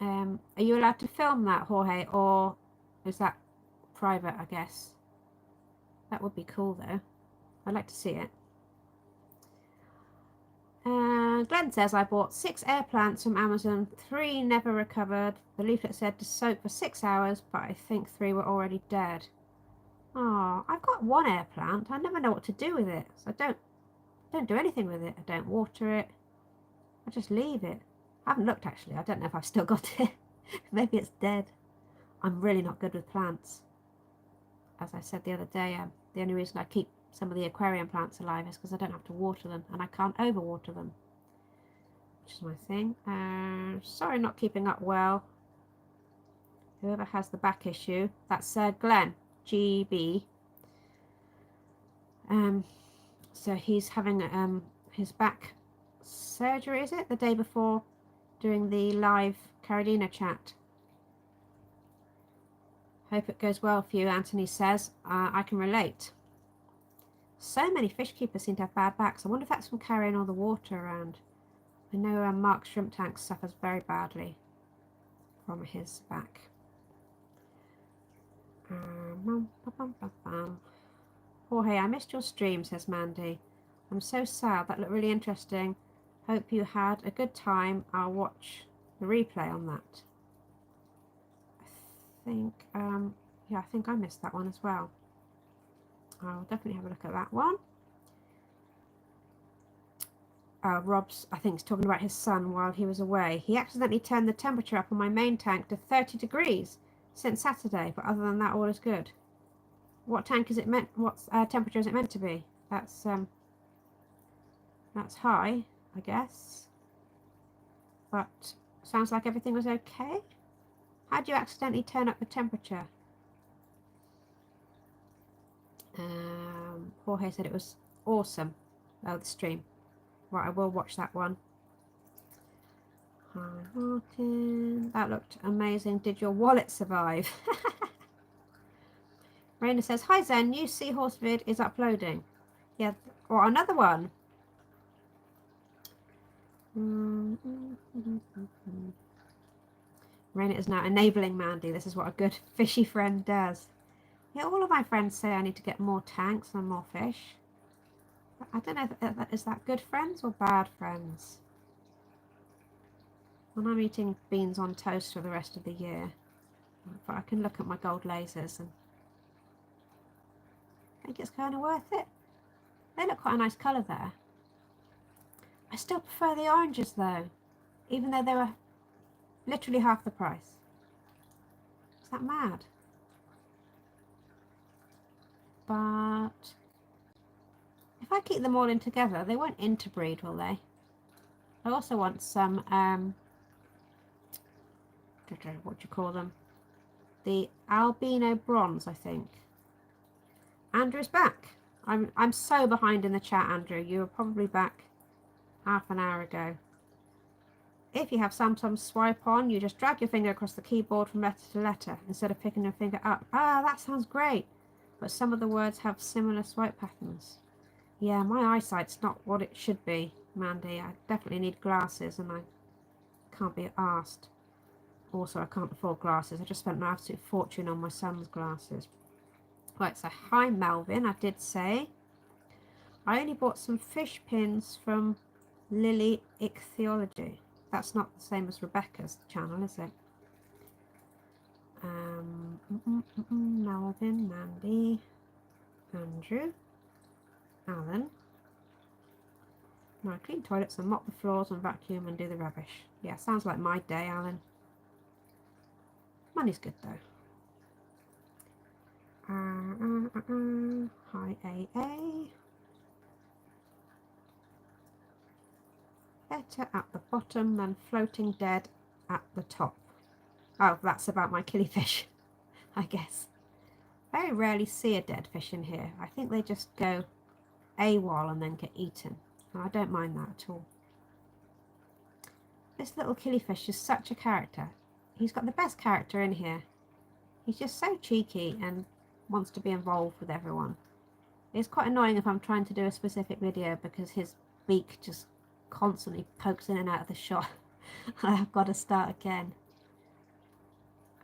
Are you allowed to film that, Jorge, or is that private, I guess? That would be cool, though. I'd like to see it. Glenn says, I bought 6 air plants from Amazon, 3 never recovered. The leaflet said to soak for 6 hours, but I think 3 were already dead. Oh, I've got 1 air plant. I never know what to do with it. So I don't do anything with it. I don't water it. I just leave it. I haven't looked, actually. I don't know if I've still got it. Maybe it's dead. I'm really not good with plants. As I said the other day, the only reason I keep some of the aquarium plants alive is because I don't have to water them, and I can't overwater them, which is my thing. Sorry, not keeping up well. Whoever has the back issue, that's Glenn GB. So he's having his back surgery, is it? The day before doing the live Caradina chat. Hope it goes well for you, Anthony says. I can relate. So many fish keepers seem to have bad backs. I wonder if that's from carrying all the water around. I know Mark's shrimp tank suffers very badly from his back. Jorge, I missed your stream, says Mandy. I'm so sad. That looked really interesting. Hope you had a good time. I'll watch the replay on that. I think, yeah, I think I missed that one as well. I'll definitely have a look at that one. Rob's, I think, is talking about his son while he was away. He accidentally turned the temperature up on my main tank to 30 degrees since Saturday, but other than that, all is good. What tank is it meant? What temperature is it meant to be? That's high, I guess. But sounds like everything was okay. How do you accidentally turn up the temperature? Jorge said it was awesome. Oh, the stream. Right, I will watch that one. Hi, Martin. That looked amazing. Did your wallet survive? Raina says, hi Zen, new seahorse vid is uploading. Yeah, or another one. Raina is now enabling Mandy. This is what a good fishy friend does. Yeah, all of my friends say I need to get more tanks and more fish. I don't know, is that good friends or bad friends? When I'm eating beans on toast for the rest of the year, but I can look at my gold lasers and I think it's kind of worth it. They look quite a nice colour there. I still prefer the oranges though, even though they were literally half the price. Is that mad? But if I keep them all in together, they won't interbreed, will they? I also want some, what do you call them? The albino bronze, I think. Andrew's back. I'm so behind in the chat, Andrew. You were probably back half an hour ago. If you have Samsung swipe on, you just drag your finger across the keyboard from letter to letter instead of picking your finger up. Ah, that sounds great. But some of the words have similar swipe patterns. Yeah, my eyesight's not what it should be, Mandy. I definitely need glasses and I can't be asked. Also, I can't afford glasses. I just spent an absolute fortune on my son's glasses. Right, so hi Melvin, I did say. I only bought some fish pins from Lily Ichthyology. That's not the same as Rebecca's channel, is it? Melvin, Mandy, Andrew, Alan. No, I clean toilets and mop the floors and vacuum and do the rubbish. Yeah, sounds like my day, Alan. Money's good though. Hi AA. Better at the bottom than floating dead at the top. Oh, that's about my killifish, I guess. Very rarely see a dead fish in here. I think they just go AWOL and then get eaten. And I don't mind that at all. This little killifish is such a character. He's got the best character in here. He's just so cheeky and wants to be involved with everyone. It's quite annoying if I'm trying to do a specific video because his beak just constantly pokes in and out of the shot. I've got to start again.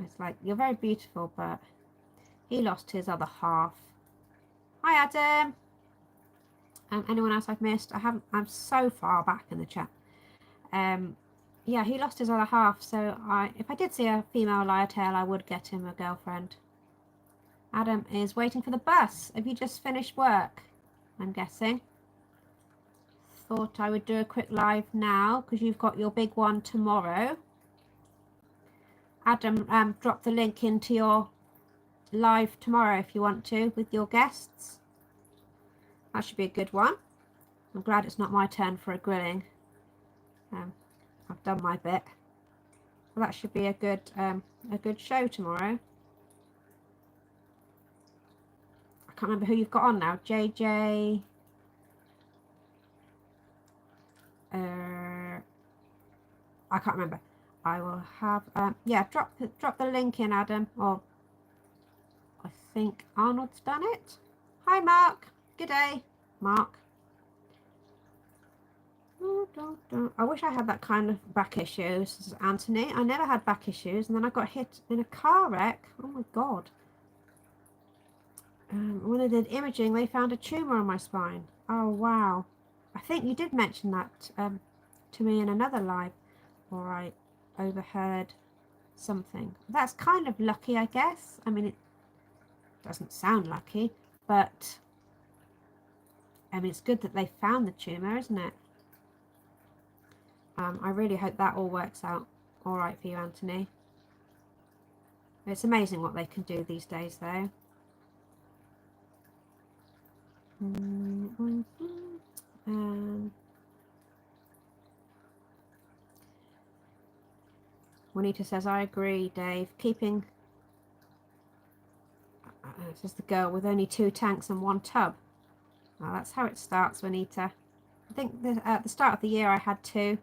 It's like, you're very beautiful, but he lost his other half. Hi Adam. Anyone else I've missed? I'm so far back in the chat. Yeah, he lost his other half, so if I did see a female lyre-tail, I would get him a girlfriend. Adam is waiting for the bus. Have you just finished work? I'm guessing. Thought I would do a quick live now because you've got your big one tomorrow. Adam, drop the link into your live tomorrow if you want to with your guests. That should be a good one. I'm glad it's not my turn for a grilling. I've done my bit. Well, that should be a good show tomorrow. I can't remember who you've got on now. JJ. I can't remember. I will have yeah, drop the link in, Adam. Or I think Arnold's done it. Hi, Mark. Good day, Mark. I wish I had that kind of back issues as Anthony. I never had back issues, and then I got hit in a car wreck. Oh my god. When they did imaging, they found a tumour on my spine. Oh wow. I think you did mention that to me in another live, or I overheard something. That's kind of lucky, I guess. I mean, it doesn't sound lucky, but I mean, it's good that they found the tumour, isn't it? I really hope that all works out all right for you, Anthony. It's amazing what they can do these days, though. Juanita says, I agree, Dave. Keeping, says the girl with only 2 tanks and 1 tub. Well, that's how it starts, Juanita. I think at the start of the year I had 2.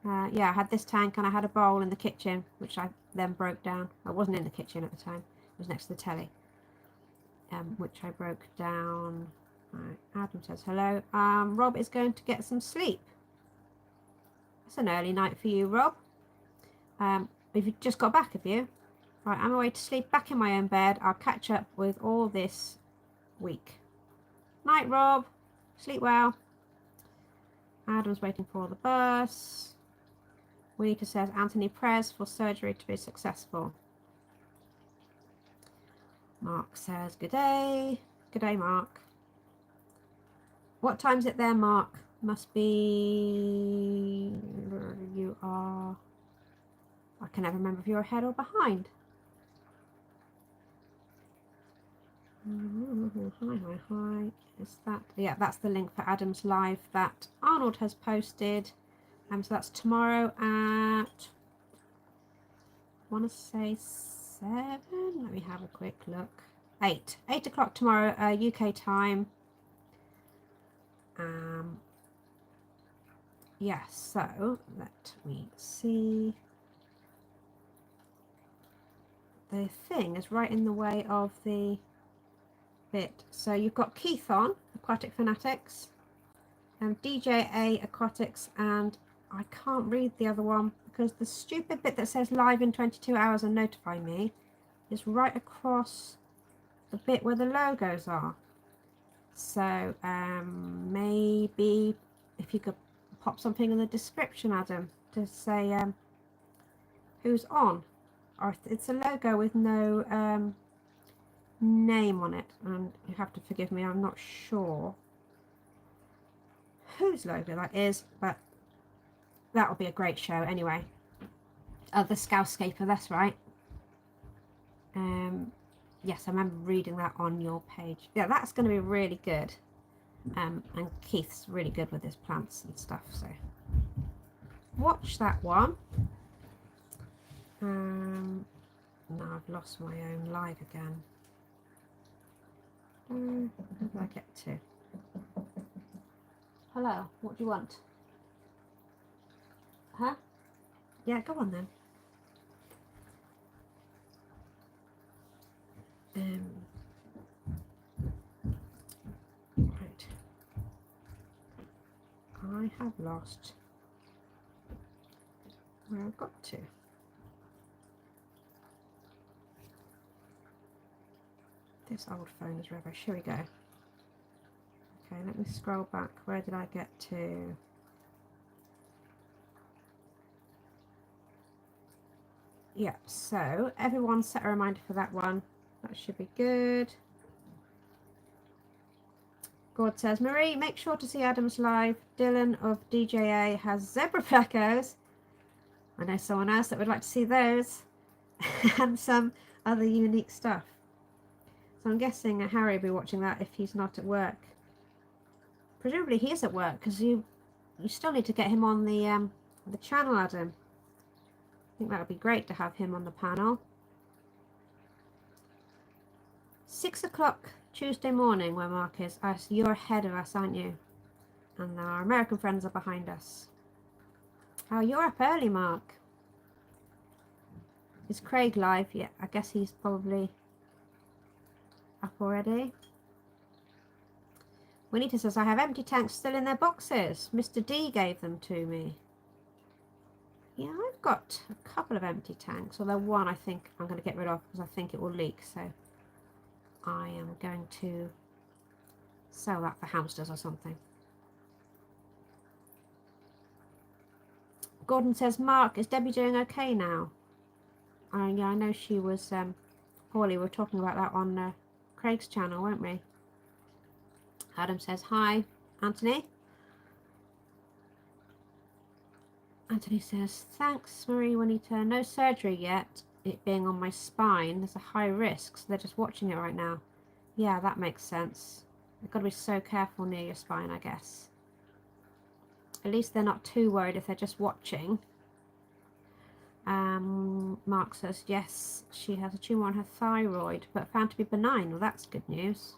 Yeah, I had this tank and I had a bowl in the kitchen, which I then broke down. I wasn't in the kitchen at the time. It was next to the telly, which I broke down. Right, Adam says hello. Rob is going to get some sleep. It's an early night for you, Rob. Have you just got back, have you? Right, I'm away to sleep back in my own bed. I'll catch up with all this week. Night, Rob. Sleep well. Adam's waiting for the bus. Monica says, Anthony prays for surgery to be successful. Mark says, good day. Good day, Mark. What time is it there, Mark? Must be... You are... I can never remember if you're ahead or behind. Hi. Is that... Yeah, that's the link for Adam's live that Arnold has posted. So that's tomorrow at... I want to say 7. Let me have a quick look. 8 o'clock tomorrow, UK time. Yes, so let me see. The thing is right in the way of the bit. So you've got Keith on, Aquatic Fanatics, and DJA Aquatics, and I can't read the other one because the stupid bit that says live in 22 hours and notify me is right across the bit where the logos are. So maybe if you could pop something in the description, Adam, to say who's on. Or it's a logo with no name on it, and you have to forgive me, I'm not sure whose logo that is, but that'll be a great show anyway. The Scousescaper, that's right. Yes, I remember reading that on your page. Yeah, that's going to be really good. And Keith's really good with his plants and stuff, so watch that one. Now I've lost my own live again. How do I get to? Hello, what do you want? Huh? Yeah, go on then. Right. I have lost where I've got to. This old phone is rubbish. Here we go. Okay, let me scroll back. Where did I get to? Yeah, so everyone set a reminder for that one. That should be good. God says, Marie, make sure to see Adam's live. Dylan of DJA has zebra flaccos. I know someone else that would like to see those. And some other unique stuff. So I'm guessing Harry will be watching that if he's not at work. Presumably he is at work, because you still need to get him on the channel, Adam. I think that would be great to have him on the panel. 6 o'clock Tuesday morning where Mark is. So you're ahead of us, aren't you? And our American friends are behind us. Oh, you're up early, Mark. Is Craig live? Yeah, I guess he's probably up already. Juanita says, I have empty tanks still in their boxes. Mr. D gave them to me. Yeah, I've got a couple of empty tanks, although one I think I'm going to get rid of because I think it will leak. So I am going to sell that for hamsters or something. Gordon says, Mark, is Debbie doing okay now? Yeah, I know she was poorly. We were talking about that on Craig's channel, weren't we? Adam says, hi, Anthony. Anthony says, thanks, Marie Juanita. No surgery yet. It being on my spine, there's a high risk, so they're just watching it right now. Yeah, that makes sense. You've got to be so careful near your spine, I guess. At least they're not too worried if they're just watching. Mark says, yes, she has a tumour on her thyroid, but found to be benign. Well, that's good news.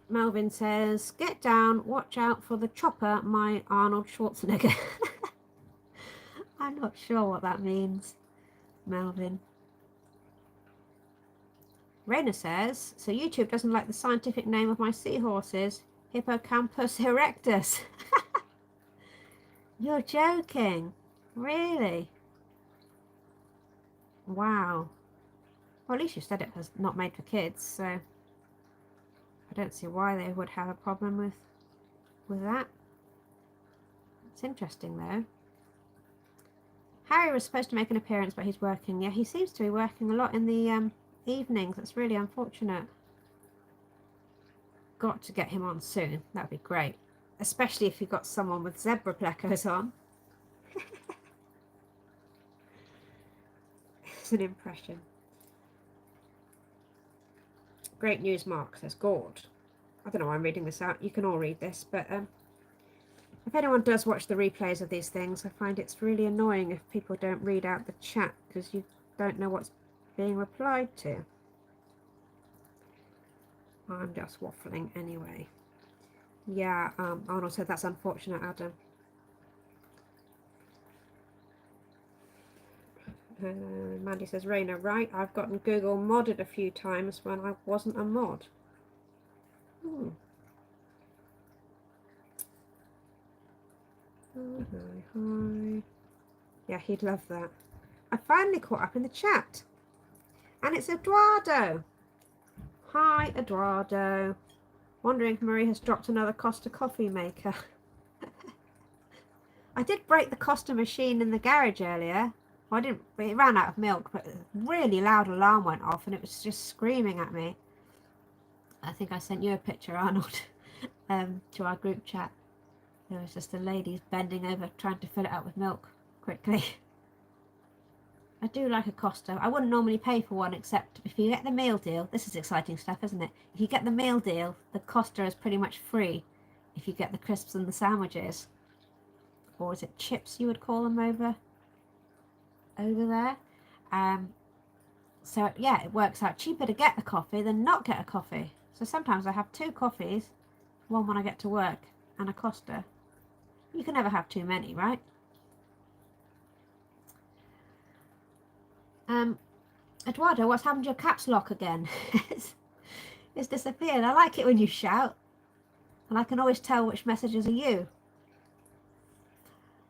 Melvin says, get down, watch out for the chopper, my Arnold Schwarzenegger. I'm not sure what that means, Melvin. Raina says, so YouTube doesn't like the scientific name of my seahorses, Hippocampus erectus. You're joking. Really? Wow. Well, at least you said it was not made for kids, so I don't see why they would have a problem with that. It's interesting though. Harry was supposed to make an appearance, but he's working. Yeah, he seems to be working a lot in the evenings. That's really unfortunate. Got to get him on soon. That'd be great. Especially if you've got someone with zebra plecos on. It's an impression. Great news, Mark, says Gord. I don't know why I'm reading this out. You can all read this, but if anyone does watch the replays of these things, I find it's really annoying if people don't read out the chat because you don't know what's being replied to. I'm just waffling anyway. Yeah, Arnold said that's unfortunate, Adam. Mandy says, Raina, right, I've gotten Google modded a few times when I wasn't a mod. Hi. Yeah, he'd love that. I finally caught up in the chat. And it's Eduardo. Hi, Eduardo. Wondering if Marie has dropped another Costa coffee maker. I did break the Costa machine in the garage earlier. Well, I didn't, it ran out of milk, but a really loud alarm went off and it was just screaming at me. I think I sent you a picture, Arnold, to our group chat. There was just a lady bending over trying to fill it up with milk quickly. I do like a Costa. I wouldn't normally pay for one, except if you get the meal deal. This is exciting stuff, isn't it? If you get the meal deal, the Costa is pretty much free if you get the crisps and the sandwiches. Or is it chips you would call them over there? So yeah, it works out cheaper to get the coffee than not get a coffee. So sometimes I have 2 coffees, one when I get to work and a Costa. You can never have too many, right? Eduardo, what's happened to your caps lock again? It's disappeared. I like it when you shout. And I can always tell which messages are you.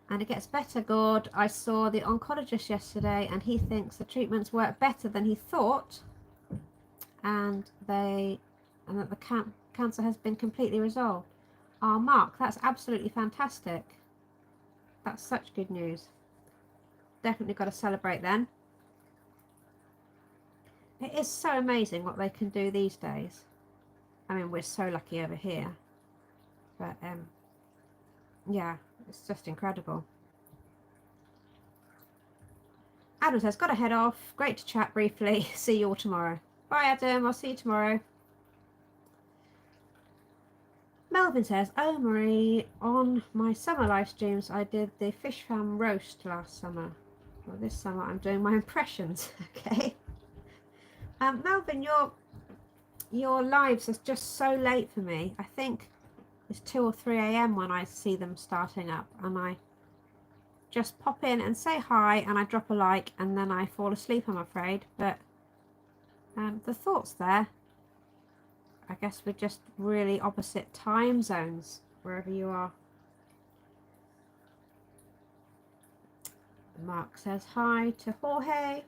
And it gets better, Gord. I saw the oncologist yesterday and he thinks the treatments work better than he thought. And that the cancer has been completely resolved. Oh, Mark, that's absolutely fantastic. That's such good news. Definitely got to celebrate then. It is so amazing what they can do these days. I mean, we're so lucky over here. But, yeah, it's just incredible. Adam says, got to head off. Great to chat briefly. See you all tomorrow. Bye, Adam. I'll see you tomorrow. Melvin says, oh, Marie, on my summer live streams, I did the fish farm roast last summer. Well, this summer I'm doing my impressions, okay? Melvin, your lives are just so late for me. I think it's 2 or 3 a.m. when I see them starting up, and I just pop in and say hi, and I drop a like, and then I fall asleep, I'm afraid. But the thought's there. I guess we're just really opposite time zones wherever you are. Mark says hi to Jorge.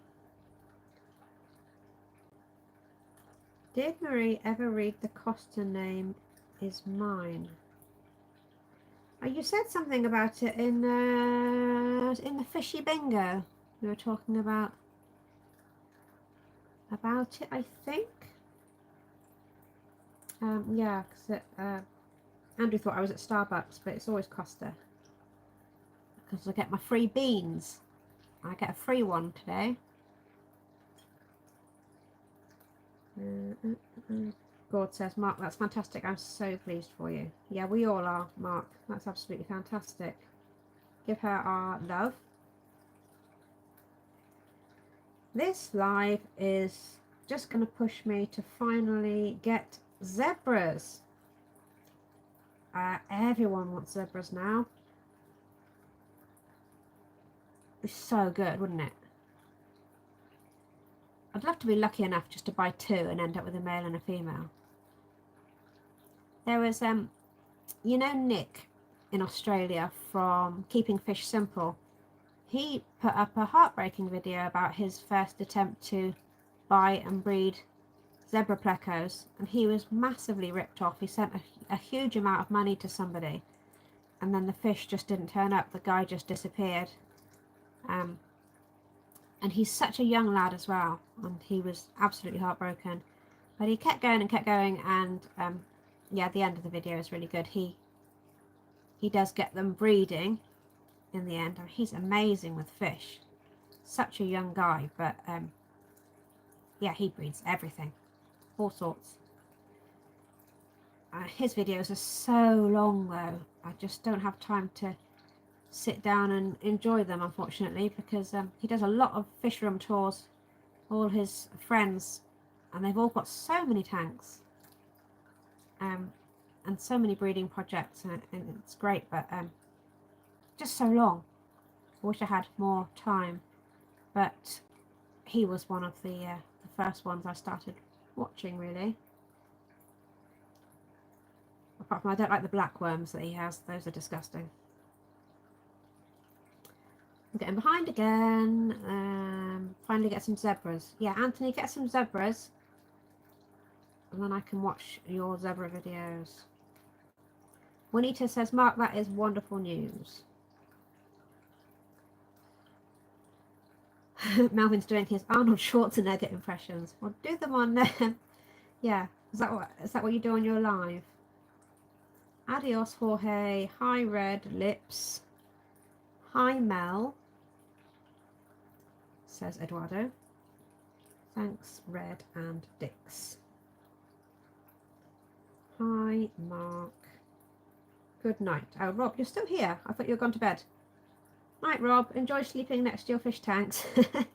Did Marie ever read The Costa Name Is Mine? You said something about it in the Fishy Bingo. We were talking about it, I think. Yeah, because Andrew thought I was at Starbucks, but it's always Costa. Because I get my free beans. I get a free one today. God says, Mark, that's fantastic. I'm so pleased for you. Yeah, we all are, Mark. That's absolutely fantastic. Give her our love. This live is just going to push me to finally get zebras. Everyone wants zebras now. It's so good, wouldn't it? I'd love to be lucky enough just to buy 2 and end up with a male and a female. There was, you know, Nick in Australia from Keeping Fish Simple. He put up a heartbreaking video about his first attempt to buy and breed zebra plecos, and he was massively ripped off. He sent a huge amount of money to somebody, and then the fish just didn't turn up. The guy just disappeared. And he's such a young lad as well, and he was absolutely heartbroken. But he kept going and kept going, and yeah, the end of the video is really good. He does get them breeding in the end. He's amazing with fish. Such a young guy, but yeah, he breeds everything, all sorts. His videos are so long though. I just don't have time to sit down and enjoy them, unfortunately, because he does a lot of fish room tours, all his friends, and they've all got so many tanks and so many breeding projects, and it's great, but just so long. I wish I had more time, but he was one of the first ones I started watching, really. Apart from I don't like the black worms that he has, those are disgusting. I'm getting behind again. Finally get some zebras. Yeah, Anthony, get some zebras, and then I can watch your zebra videos. Juanita says, Mark, that is wonderful news. Melvin's doing his Arnold Schwarzenegger impressions. Well, do them on yeah, is that what you do on your live? Adios, Jorge. Hi, Red Lips. Hi, Mel, says Eduardo. Thanks, Red and Dix. Hi, Mark. Good night. Oh, Rob, you're still here. I thought you were gone to bed. Night, Rob. Enjoy sleeping next to your fish tanks. If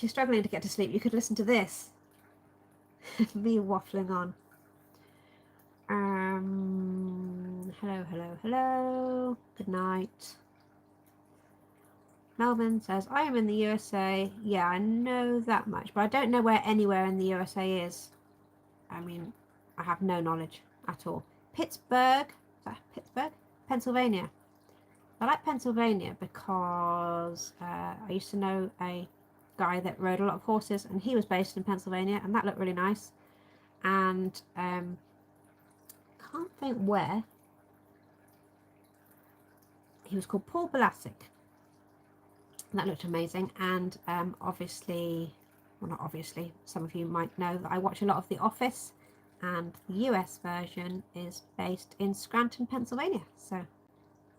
you're struggling to get to sleep, you could listen to this. Me waffling on. Hello. Good night. Melvin says, I am in the USA. Yeah, I know that much, but I don't know where anywhere in the USA is. I mean, I have no knowledge at all. Pittsburgh? Is that Pittsburgh? Pennsylvania. I like Pennsylvania because I used to know a guy that rode a lot of horses, and he was based in Pennsylvania, and that looked really nice. And can't think where. He was called Paul Balasik. That looked amazing. And obviously, well, not obviously, some of you might know that I watch a lot of The Office, and the US version is based in Scranton, Pennsylvania. So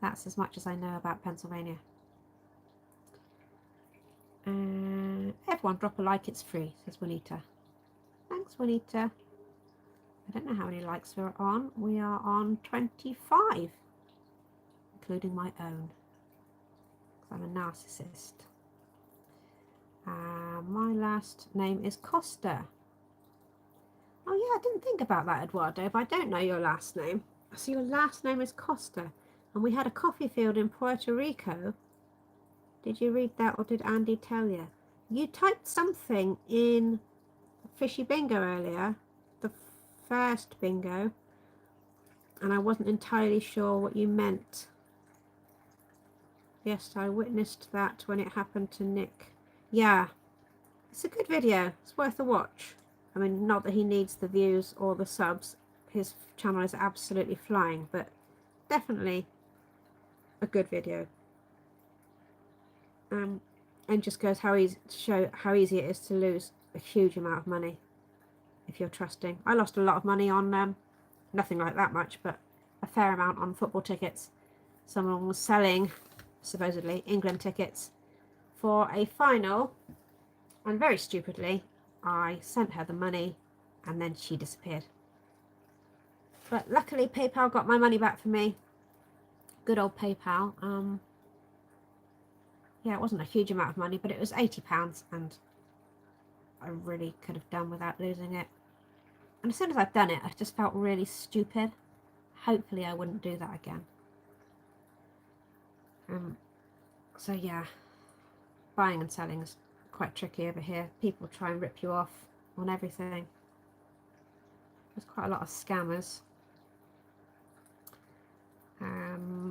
that's as much as I know about Pennsylvania. Everyone drop a like, it's free, says Juanita. Thanks, Juanita. I don't know how many likes we're on. We are on 25, including my own, because I'm a narcissist. My last name is Costa. Oh yeah, I didn't think about that, Eduardo, but I don't know your last name. So your last name is Costa, and we had a coffee field in Puerto Rico. Did you read that, or did Andy tell you? You typed something in Fishy Bingo earlier, the first bingo, and I wasn't entirely sure what you meant. Yes, I witnessed that when it happened to Nick. Yeah, it's a good video. It's worth a watch. I mean, not that he needs the views or the subs. His channel is absolutely flying, but definitely a good video. And just goes how easy to show how easy it is to lose a huge amount of money if you're trusting. I lost a lot of money on nothing like that much, but a fair amount on football tickets. Someone was selling supposedly England tickets for a final, and very stupidly I sent her the money and then she disappeared. But luckily PayPal got my money back for me. Good old PayPal. Yeah, it wasn't a huge amount of money, but it was £80, and I really could have done without losing it. And as soon as I've done it, I just felt really stupid. Hopefully I wouldn't do that again. So yeah, buying and selling is quite tricky over here. People try and rip you off on everything. There's quite a lot of scammers.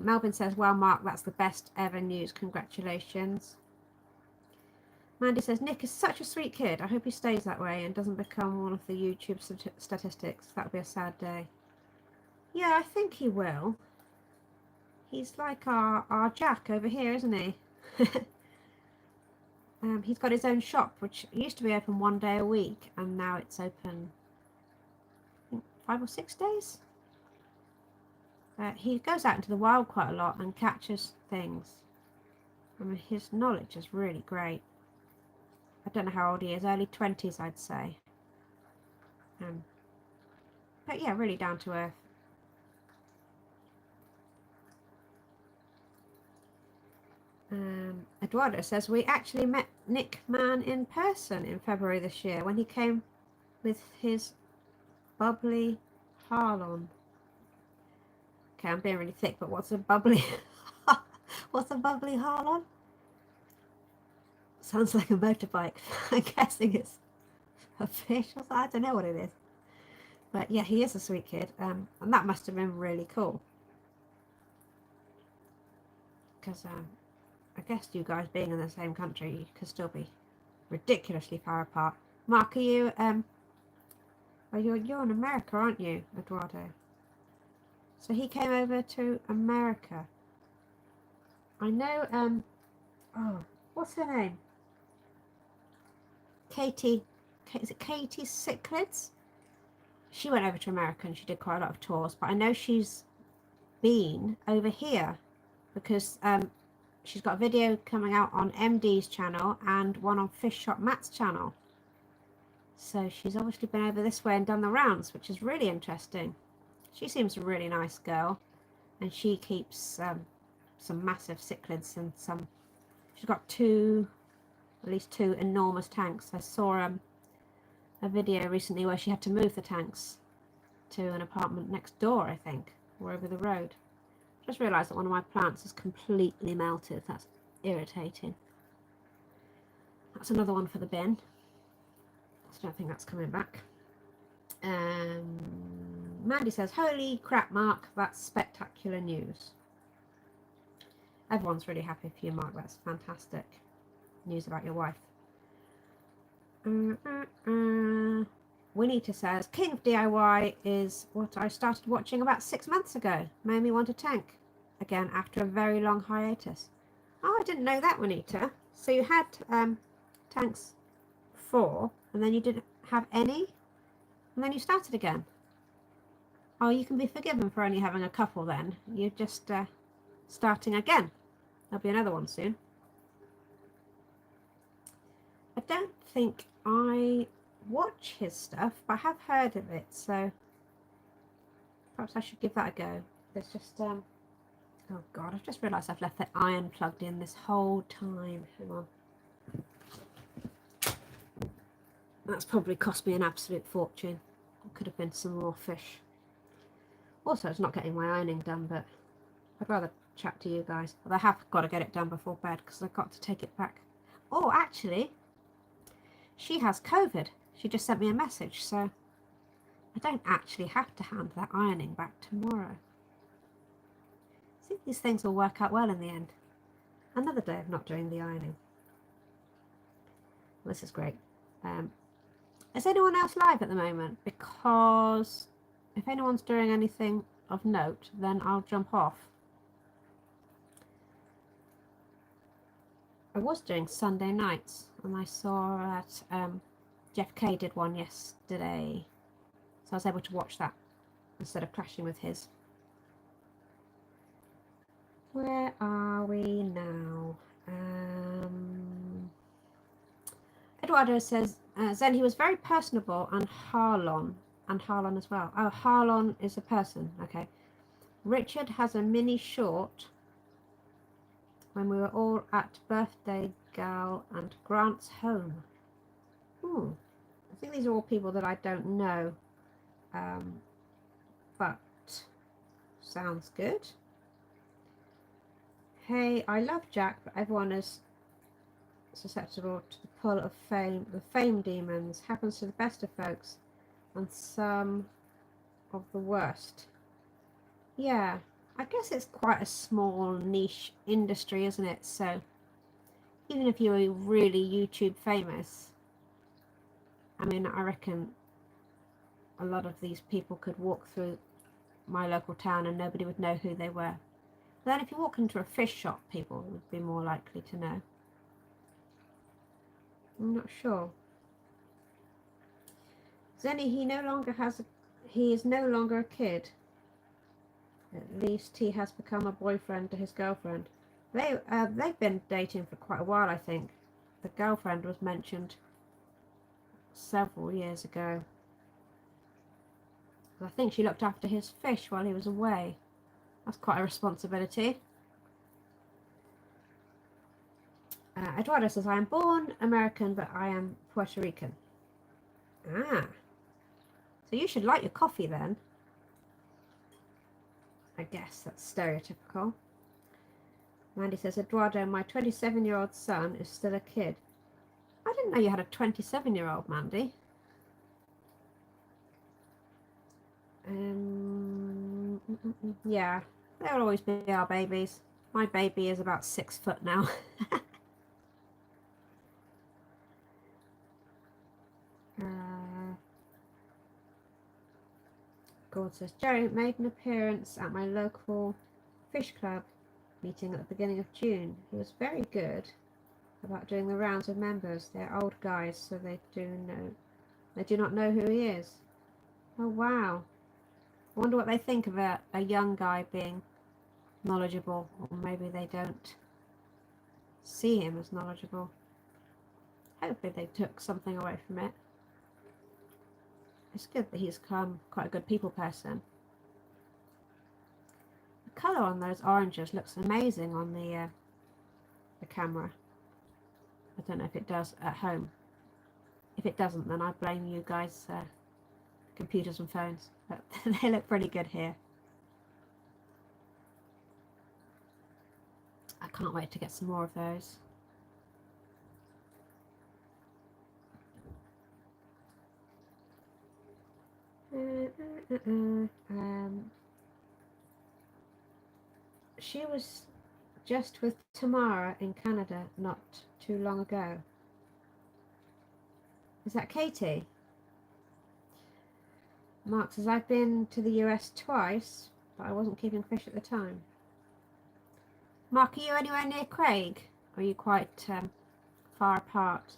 Melvin says, well, Mark, that's the best ever news. Congratulations. Mandy says, Nick is such a sweet kid. I hope he stays that way and doesn't become one of the YouTube statistics. That would be a sad day. Yeah, I think he will. He's like our Jack over here, isn't he? He's got his own shop, which used to be open 1 day a week, and now it's open, I think, 5 or 6 days. He goes out into the wild quite a lot and catches things. I mean, his knowledge is really great. I don't know how old he is, early 20s, I'd say. But yeah, really down to earth. Eduardo says, we actually met Nick Mann in person in February this year when he came with his bubbly Harlon. Okay, I'm being really thick, but what's a bubbly what's a bubbly Harlon? Sounds like a motorbike. I'm guessing it's a fish or something. I don't know what it is. But yeah, he is a sweet kid, and that must have been really cool. Because I guess you guys being in the same country, you could still be ridiculously far apart. Mark, are you you're in America, aren't you, Eduardo? So he came over to America. I know, oh, what's her name? Katie, is it Katie Cichlids? She went over to America and she did quite a lot of tours, but I know she's been over here because she's got a video coming out on MD's channel and one on Fish Shop Matt's channel. So she's obviously been over this way and done the rounds, which is really interesting. She seems a really nice girl, and she keeps some massive cichlids and some. She's got at least two enormous tanks. I saw a video recently where she had to move the tanks to an apartment next door, I think, or over the road. Just realised that one of my plants is completely melted. That's irritating. That's another one for the bin. I don't think that's coming back. Mandy says, holy crap, Mark, that's spectacular news. Everyone's really happy for you, Mark. That's fantastic news about your wife. Winita says, King of DIY is what I started watching about 6 months ago. Made me want a tank again after a very long hiatus. Oh, I didn't know that, Winita. So you had tanks 4, and then you didn't have any, and then you started again. Oh, you can be forgiven for only having a couple then. You're just starting again. There'll be another one soon. I don't think I watch his stuff, but I have heard of it, so perhaps I should give that a go. There's just oh god, I've just realised I've left the iron plugged in this whole time. Hang on. That's probably cost me an absolute fortune. Could have been some more fish. Also, it's not getting my ironing done, but I'd rather chat to you guys. But I have got to get it done before bed because I've got to take it back. Oh, actually, she has COVID. She just sent me a message, so I don't actually have to hand that ironing back tomorrow. I think these things will work out well in the end. Another day of not doing the ironing. This is great. Is anyone else live at the moment? Because if anyone's doing anything of note, then I'll jump off. I was doing Sunday nights, and I saw that Jeff K did one yesterday, so I was able to watch that instead of clashing with his. Where are we now? Eduardo says, Zen, he was very personable, and Harlon as well. Oh, Harlon is a person, okay. Richard has a mini short when we were all at birthday gal and Grant's home. I think these are all people that I don't know, but sounds good. Hey, I love Jack, but everyone is susceptible to the pull of fame. The fame demons happens to the best of folks and some of the worst. Yeah, I guess it's quite a small niche industry, isn't it? So even if you were really YouTube famous, I mean, I reckon a lot of these people could walk through my local town and nobody would know who they were. But then if you walk into a fish shop, people would be more likely to know. I'm not sure. Zenny, he is no longer a kid. At least he has become a boyfriend to his girlfriend. They've been dating for quite a while, I think. The girlfriend was mentioned several years ago. I think she looked after his fish while he was away. That's quite a responsibility. Eduardo says, I am born American, but I am Puerto Rican. Ah. So you should like your coffee then. I guess that's stereotypical. Mandy says, Eduardo, my 27-year-old son is still a kid. I didn't know you had a 27-year-old, Mandy. Yeah, they'll always be our babies. My baby is about 6 foot now. God says, Jerry made an appearance at my local fish club meeting at the beginning of June. He was very good about doing the rounds of members. They're old guys, so they do not know who he is. Oh wow. I wonder what they think of a young guy being knowledgeable, or maybe they don't see him as knowledgeable. Hopefully they took something away from it. It's good that he's become quite a good people person. The colour on those oranges looks amazing on the camera. I don't know if it does at home. If it doesn't, then I blame you guys, computers and phones. But they look pretty good here. I can't wait to get some more of those. She was just with Tamara in Canada not too long ago. Is that Katie? Mark says, I've been to the US twice, but I wasn't keeping fish at the time. Mark, are you anywhere near Craig? Or are you quite far apart?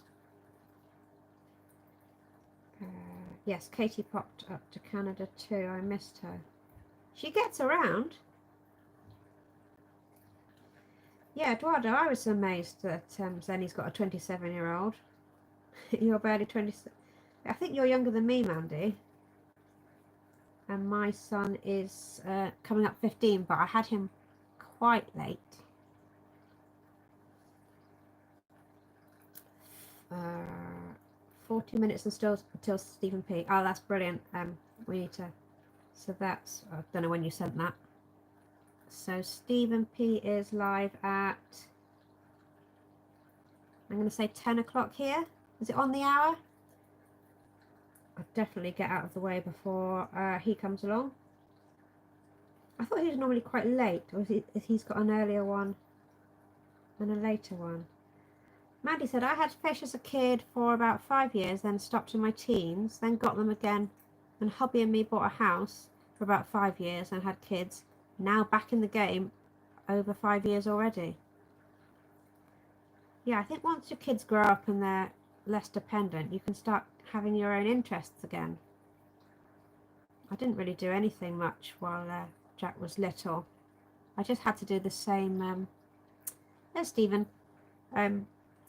Yes, Katie popped up to Canada too. I missed her. She gets around. Yeah, Eduardo, I was amazed that Zenny's got a 27-year-old. You're barely 27. I think you're younger than me, Mandy. And my son is coming up 15, but I had him quite late. 4 40 minutes and still until Stephen P. Oh, that's brilliant. We need to. So that's. I don't know when you sent that. So Stephen P is live at. I'm going to say 10 o'clock here. Is it on the hour? I'll definitely get out of the way before he comes along. I thought he was normally quite late, or if he's got an earlier one and a later one. Mandy said, I had fish as a kid for about 5 years, then stopped in my teens, then got them again, and hubby and me bought a house for about 5 years and had kids. Now back in the game, over 5 years already. Yeah, I think once your kids grow up and they're less dependent, you can start having your own interests again. I didn't really do anything much while Jack was little. I just had to do the same. There's Stephen.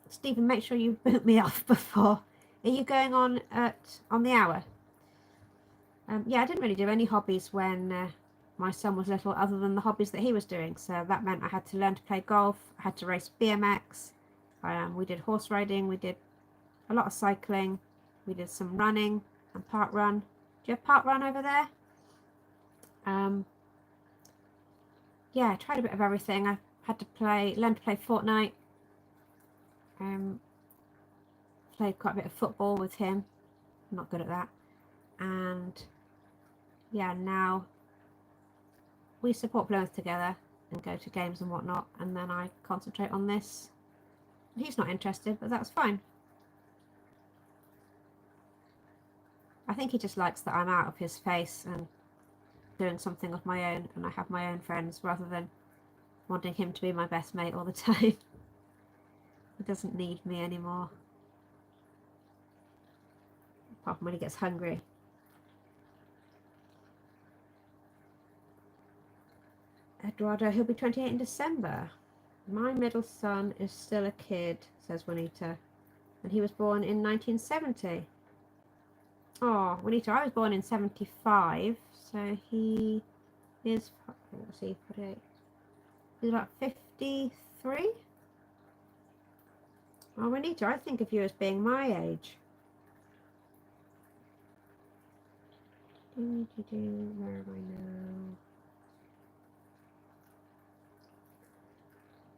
Stephen, make sure you boot me off before. Are you going on the hour? Yeah, I didn't really do any hobbies when my son was little, other than the hobbies that he was doing. So that meant I had to learn to play golf. I had to race BMX. We did horse riding. We did a lot of cycling. We did some running and park run. Do you have park run over there? Yeah, I tried a bit of everything. I had to learn to play Fortnite. Played quite a bit of football with him. I'm not good at that. And yeah, now we support Plymouth together and go to games and whatnot, and then I concentrate on this. He's not interested, but that's fine. I think he just likes that I'm out of his face and doing something of my own, and I have my own friends rather than wanting him to be my best mate all the time. He doesn't need me anymore, apart from when he gets hungry. Eduardo, he'll be 28 in December. My middle son is still a kid, says Juanita, and he was born in 1970. Oh, Juanita, I was born in 75, so he is, let's see, 48. He's about 53. Oh, Juanita, I think of you as being my age. Where am I now?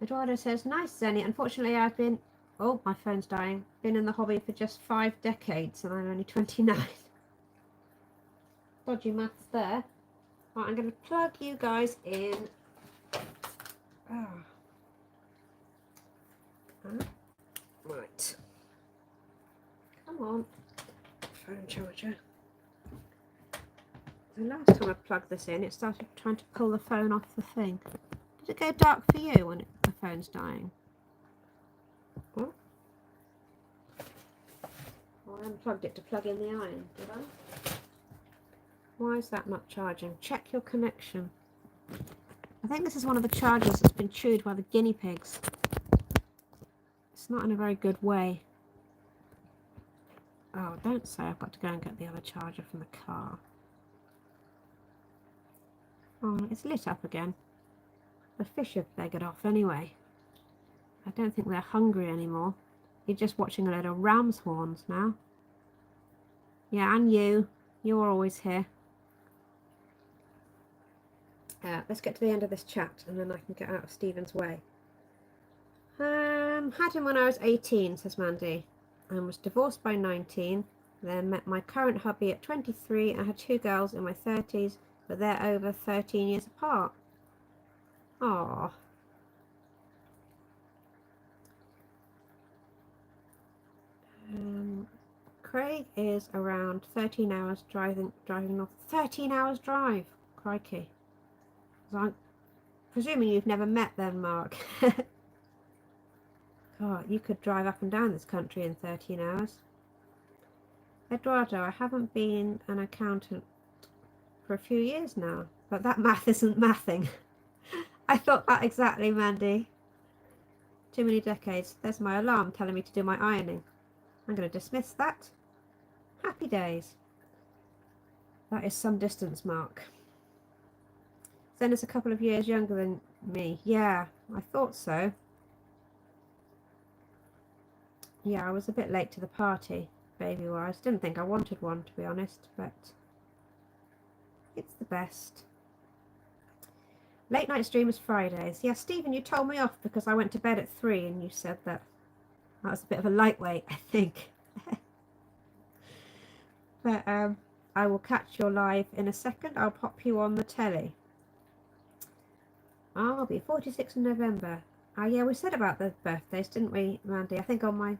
Eduardo says, nice, Zenny. Unfortunately, I've been, oh, my phone's dying, been in the hobby for just 5 decades and I'm only 29. Dodgy maths there. Right, I'm going to plug you guys in. Oh. Right. Come on. Phone charger. The last time I plugged this in, it started trying to pull the phone off the thing. Did it go dark for you when the phone's dying? Oh. Well, I unplugged it to plug in the iron, did I? Why is that not charging? Check your connection. I think this is one of the chargers that's been chewed by the guinea pigs. It's not in a very good way. Oh, don't say I've got to go and get the other charger from the car. Oh, it's lit up again. The fish have beggared off anyway. I don't think they're hungry anymore. You're just watching a load of ram's horns now. Yeah, and you're always here. Let's get to the end of this chat and then I can get out of Stephen's way. Had him when I was 18, says Mandy, and was divorced by 19. Then met my current hubby at 23 and had 2 girls in my 30s, but they're over 13 years apart. Aww. Craig is around 13 hours driving north. 13 hours drive! Crikey. So I'm presuming you've never met then, Mark. God, you could drive up and down this country in 13 hours. Eduardo, I haven't been an accountant for a few years now, but that math isn't mathing. I thought that exactly, Mandy. Too many decades. There's my alarm telling me to do my ironing. I'm going to dismiss that. Happy days. That is some distance, Mark. Zen is a couple of years younger than me. Yeah, I thought so. Yeah, I was a bit late to the party. baby wires. Didn't think I wanted one, to be honest, but it's the best. Late night streamers Fridays. Yeah, Stephen, you told me off because I went to bed at 3 and you said that was a bit of a lightweight, I think. But I will catch your live in a second. I'll pop you on the telly. I'll be 46 in November. Yeah, we said about the birthdays, didn't we, Mandy? I think on my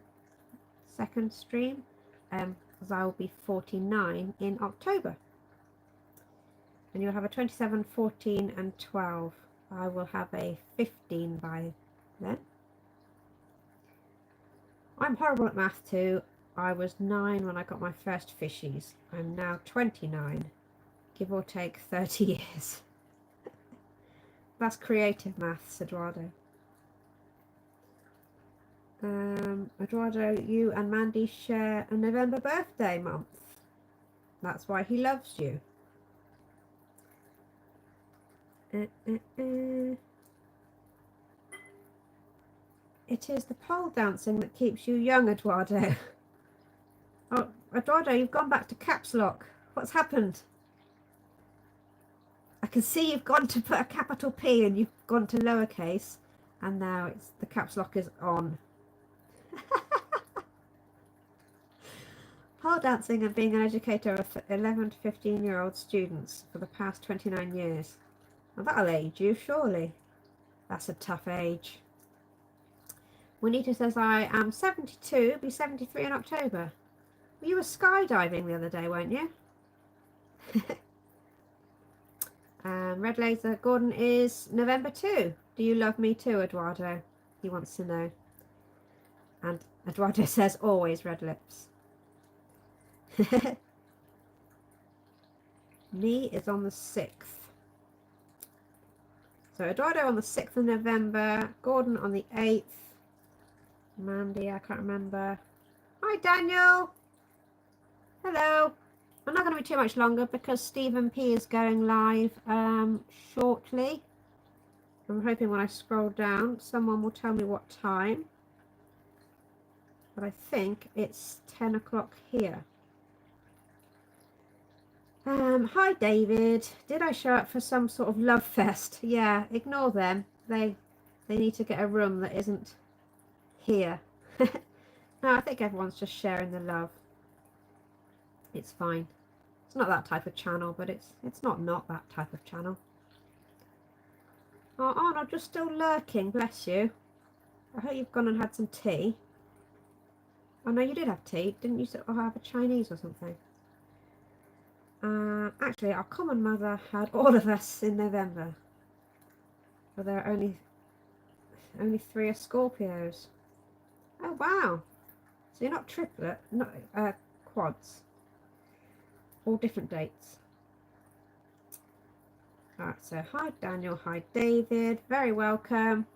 second stream, because I will be 49 in October. And you'll have a 27, 14 and 12. I will have a 15 by then. I'm horrible at math too. I was 9 when I got my first fishies. I'm now 29, give or take 30 years. That's creative maths, Eduardo. Eduardo, you and Mandy share a November birthday month. That's why he loves you. It is the pole dancing that keeps you young, Eduardo. Oh, Eduardo, you've gone back to caps lock. What's happened? I can see you've gone to put a capital P and you've gone to lowercase, and now it's the caps lock is on. Pole dancing and being an educator of 11 to 15-year-old students for the past 29 years. Well, that'll age you, surely. That's a tough age. Juanita says, I am 72, be 73 in October. Well, you were skydiving the other day, weren't you? Red Laser, Gordon is November 2. Do you love me too, Eduardo? He wants to know. And Eduardo says, always red lips. Me is on the 6th. So Eduardo on the 6th of November, Gordon on the 8th, Mandy, I can't remember. Hi Daniel! Hello! I'm not going to be too much longer because Stephen P is going live shortly. I'm hoping when I scroll down someone will tell me what time. But I think it's 10 o'clock here. Hi David, did I show up for some sort of love fest? Yeah, ignore them. They need to get a room that isn't here. No, I think everyone's just sharing the love. It's fine. It's not that type of channel, but it's not that type of channel. Oh, Arnold, you're still lurking, bless you. I hope you've gone and had some tea. Oh no, you did have tea, didn't you? Have a Chinese or something? Actually, our common mother had all of us in November. But there are only 3 are Scorpios. Oh wow! So you're not triplet, not quads. All different dates. Alright, so hi Daniel, hi David, very welcome.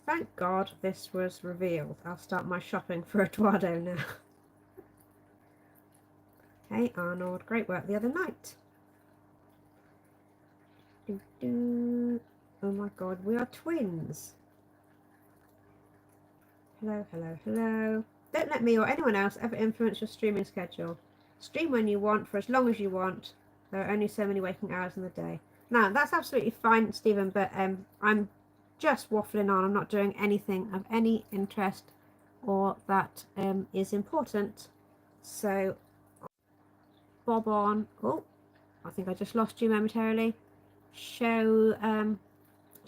Thank God this was revealed. I'll start my shopping for Eduardo now. Hey Arnold, great work the other night. Oh my God, we are twins. Hello, hello, hello. Don't let me or anyone else ever influence your streaming schedule. Stream when you want, for as long as you want. There are only so many waking hours in the day. Now, that's absolutely fine, Stephen, but I'm just waffling on. I'm not doing anything of any interest or that is important. So, bob on. Oh, I think I just lost you momentarily. Show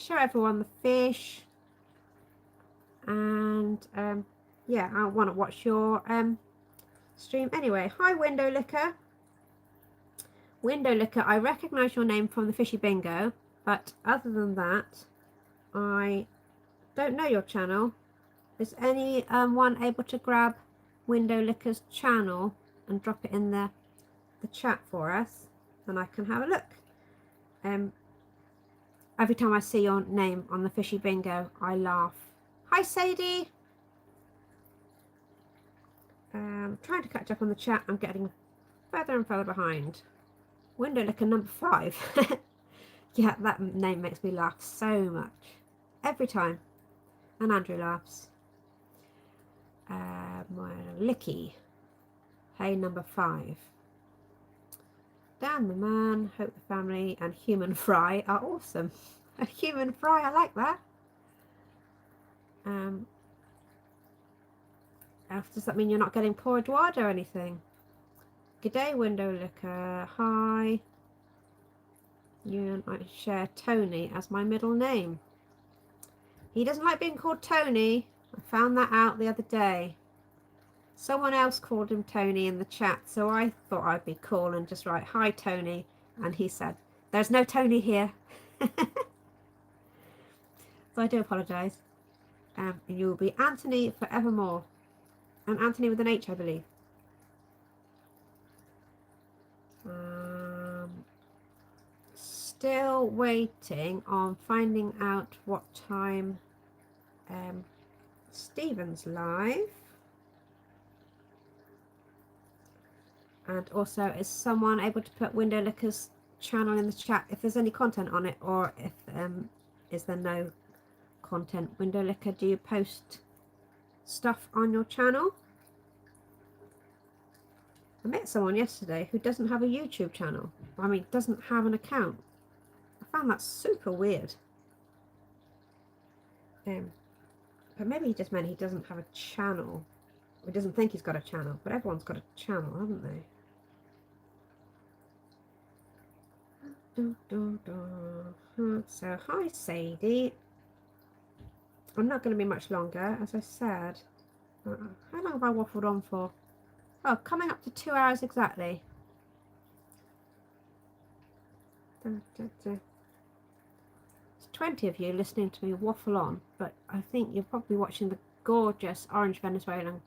everyone the fish. And yeah, I want to watch your stream anyway. Hi Window Licker. Window Licker, I recognise your name from the Fishy Bingo, but other than that, I don't know your channel. Is anyone able to grab Window Licker's channel and drop it in the chat for us, and I can have a look. Every time I see your name on the Fishy Bingo, I laugh. Hi Sadie. Trying to catch up on the chat. I'm getting further and further behind. Window Licker number 5. Yeah, that name makes me laugh so much. Every time. And Andrew laughs. Licky. Hey, number 5. Dan the Man, Hope the Family, and Human Fry are awesome. A human fry, I like that. Does that mean you're not getting porridge water or anything? G'day, window looker. Hi. You and I share Tony as my middle name. He doesn't like being called Tony. I found that out the other day. Someone else called him Tony in the chat, so I thought I'd be cool and just write, hi, Tony. And he said, there's no Tony here. So I do apologise. You will be Anthony forevermore. And Anthony with an H, I believe. Still waiting on finding out what time Stephen's live. And also, is someone able to put Window Licker's channel in the chat if there's any content on it, or if is there no content? Window Licker, do you post stuff on your channel? I met someone yesterday who doesn't have a YouTube channel. I mean, doesn't have an account. I found that super weird. But maybe he just meant he doesn't have a channel. He doesn't think he's got a channel, but everyone's got a channel, haven't they? So, hi Sadie. I'm not going to be much longer, as I said. How long have I waffled on for? Oh, coming up to 2 hours exactly. There's 20 of you listening to me waffle on, but I think you're probably watching the gorgeous orange Venezuelan,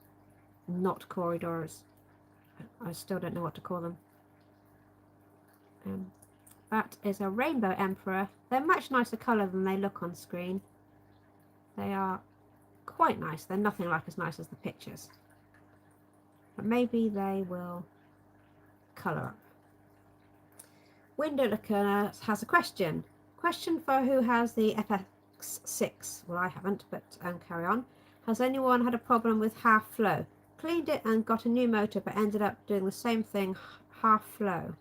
not corridors. I still don't know what to call them. That is a rainbow emperor. They're much nicer colour than they look on screen. They are quite nice. They're nothing like as nice as the pictures. But maybe they will colour up. Window Looker has a question. Question for who has the FX6. Well, I haven't, but carry on. Has anyone had a problem with half flow? Cleaned it and got a new motor, but ended up doing the same thing, half flow.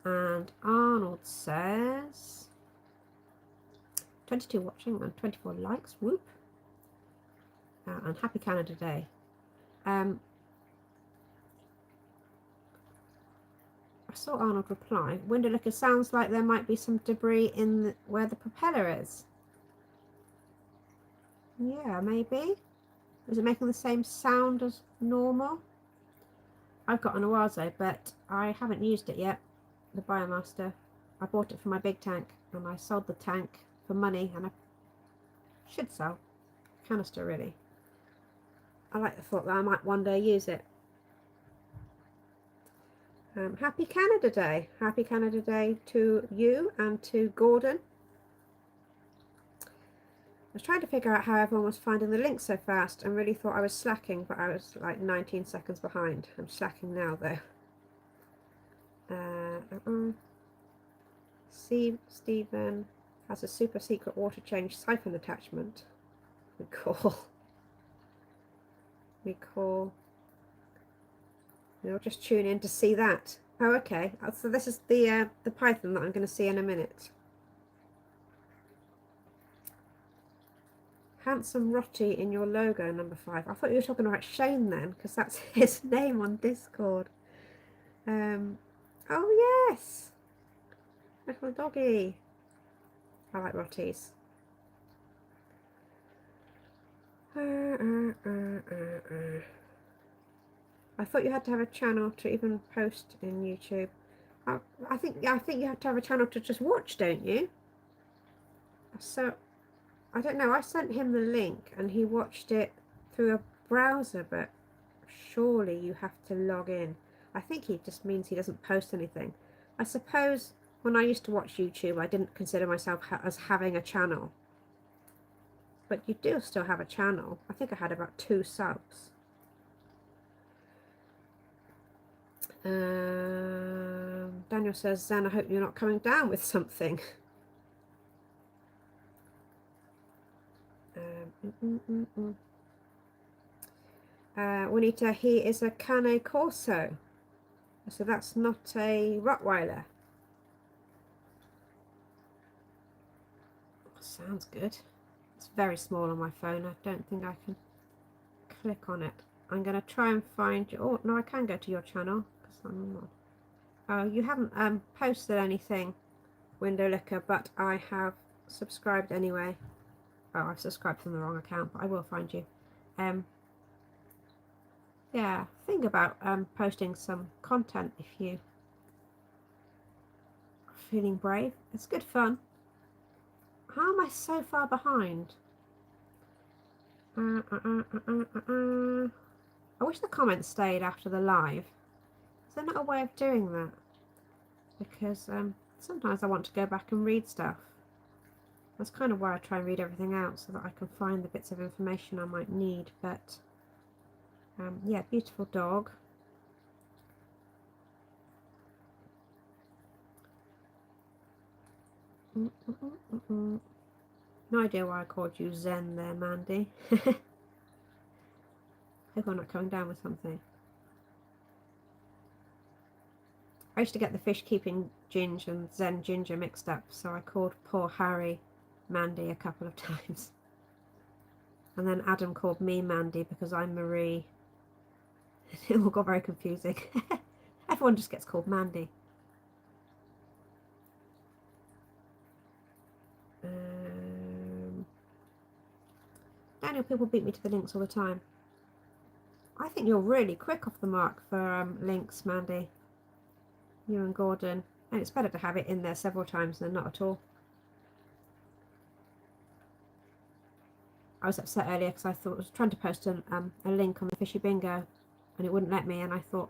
And Arnold says 22 watching and 24 likes. Whoop. And happy Canada Day. I saw Arnold reply. Window Looker, sounds like there might be some debris in where the propeller is. Yeah, maybe. Is it making the same sound as normal? I've got an Oazo, but I haven't used it yet. The Biomaster. I bought it for my big tank, and I sold the tank for money, and I should sell canister really. I like the thought that I might one day use it. Happy Canada Day. Happy Canada Day to you and to Gordon. I was trying to figure out how everyone was finding the link so fast and really thought I was slacking, but I was like 19 seconds behind. I'm slacking now though. Stephen has a super secret water change siphon attachment. We'll just tune in to see that. Oh, okay. So this is the python that I'm going to see in a minute. Handsome Rotty in your logo, number 5. I thought you were talking about Shane then, because that's his name on Discord. Oh yes, little doggy. I like Rotties. I thought you had to have a channel to even post in YouTube. I think you have to have a channel to just watch, don't you? So I don't know. I sent him the link and he watched it through a browser, but surely you have to log in. I think he just means he doesn't post anything. I suppose when I used to watch YouTube, I didn't consider myself as having a channel. But you do still have a channel. I think I had about 2 subs. Daniel says, Zen, I hope you're not coming down with something. Juanita, he is a Cane Corso, so that's not a Rottweiler. Sounds good. It's very small on my phone. I don't think I can click on it. I'm going to try and find you. Oh, no, I can go to your channel because I'm not. Oh, you haven't posted anything, Window Licker, but I have subscribed anyway. Oh, I've subscribed from the wrong account, but I will find you. Yeah, think about posting some content if you are feeling brave. It's good fun. How am I so far behind? I wish the comments stayed after the live. Is there not a way of doing that? Because sometimes I want to go back and read stuff. That's kind of why I try and read everything out, so that I can find the bits of information I might need. But yeah, beautiful dog. No idea why I called you Zen there, Mandy. Hope I'm not coming down with something. I used to get the fish keeping Ginge and Zen Ginger mixed up, so I called poor Harry Mandy a couple of times. And then Adam called me Mandy because I'm Marie. It all got very confusing. Everyone just gets called Mandy. Daniel, people beat me to the links all the time. I think you're really quick off the mark for links, Mandy. You and Gordon. And it's better to have it in there several times than not at all. I was upset earlier because I thought I was trying to post a link on the Fishy Bingo and it wouldn't let me, and I thought,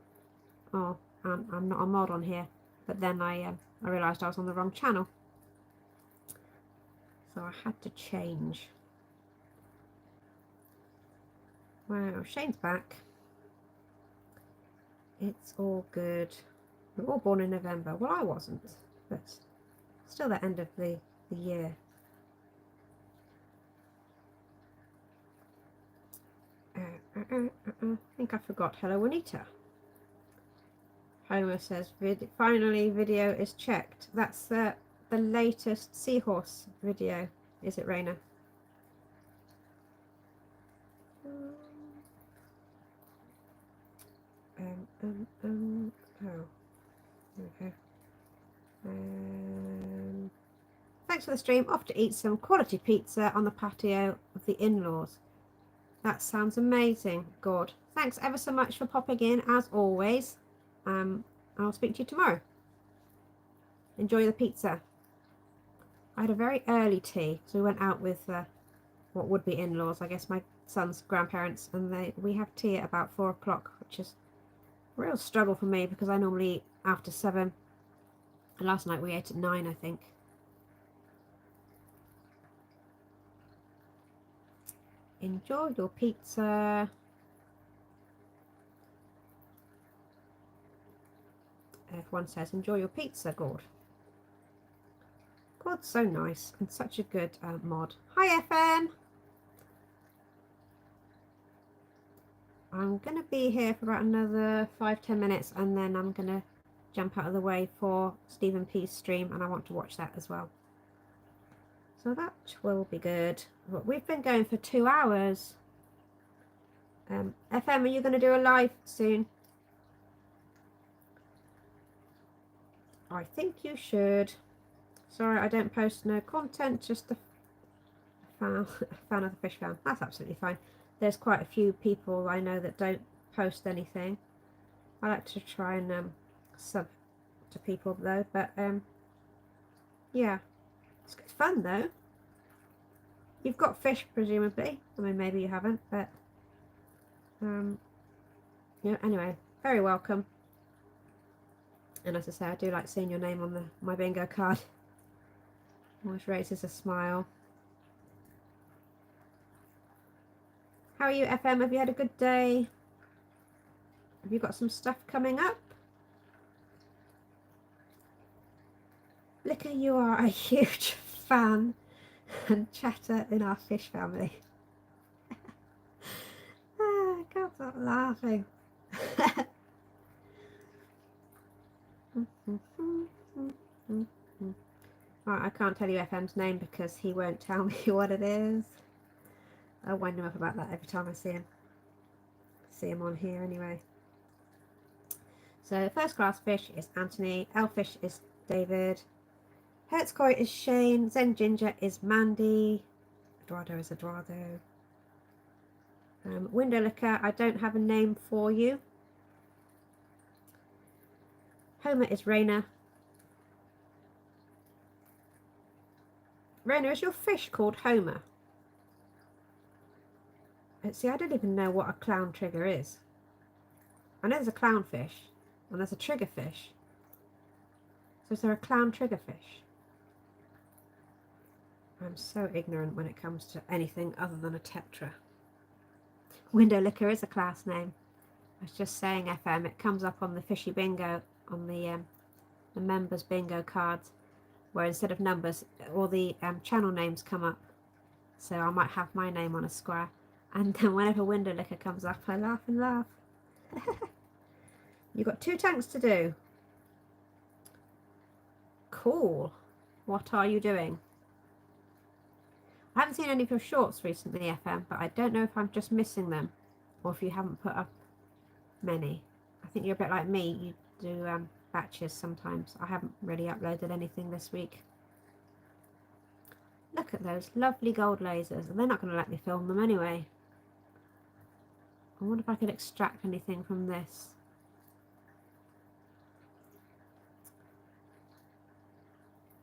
oh, I'm not a mod on here. But then I realised I was on the wrong channel. So I had to change. Well, Shane's back. It's all good. We were all born in November. Well, I wasn't, but still the end of the year. I think I forgot. Hello, Juanita. Homer says, finally video is checked. That's the latest seahorse video, is it, Raina? Oh, okay. Thanks for the stream. Off to eat some quality pizza on the patio of the in-laws. That sounds amazing, God. Thanks ever so much for popping in, as always. I'll speak to you tomorrow. Enjoy the pizza. I had a very early tea, so we went out with what would be in-laws, I guess my son's grandparents, and we have tea at about 4 o'clock, which is a real struggle for me because I normally eat after 7. And last night we ate at 9, I think. Enjoy your pizza. Everyone says, enjoy your pizza, Gord. Gord's so nice and such a good mod. Hi, FM. I'm going to be here for about another 5-10 minutes, and then I'm going to jump out of the way for Stephen P's stream, and I want to watch that as well. So that will be good. But we've been going for 2 hours. FM, are you going to do a live soon? I think you should. Sorry, I don't post no content, just a fan of the fish fan. That's absolutely fine. There's quite a few people I know that don't post anything. I like to try and sub to people though, but yeah, it's good fun though. You've got fish presumably. I mean, maybe you haven't, but yeah. Anyway, very welcome. And as I say, I do like seeing your name on my bingo card. Always raises a smile. How are you, FM? Have you had a good day? Have you got some stuff coming up? Licker, you are a huge fan and chatter in our fish family. I can't Stop laughing. Right, I can't tell you FM's name because he won't tell me what it is. I'll wind him up about that every time I see him. See him on here anyway. So first class fish is Anthony, Elfish is David, Hertzkoi is Shane, Zen Ginger is Mandy, Eduardo is Eduardo. Window Liquor, I don't have a name for you. Homer is Raina. Raina, is your fish called Homer? See, I don't even know what a clown trigger is. I know there's a clownfish and there's a triggerfish. So is there a clown triggerfish? I'm so ignorant when it comes to anything other than a tetra. Window Liquor is a class name. I was just saying, FM, it comes up on the fishy bingo, on the members bingo cards, where instead of numbers, all the channel names come up. So I might have my name on a square. And then whenever Window Liquor comes up, I laugh and laugh. You've got 2 tanks to do. Cool. What are you doing? I haven't seen any of your shorts recently, FM, but I don't know if I'm just missing them or if you haven't put up many. I think you're a bit like me. You do batches sometimes. I haven't really uploaded anything this week. Look at those lovely gold lasers. And they're not going to let me film them anyway. I wonder if I could extract anything from this.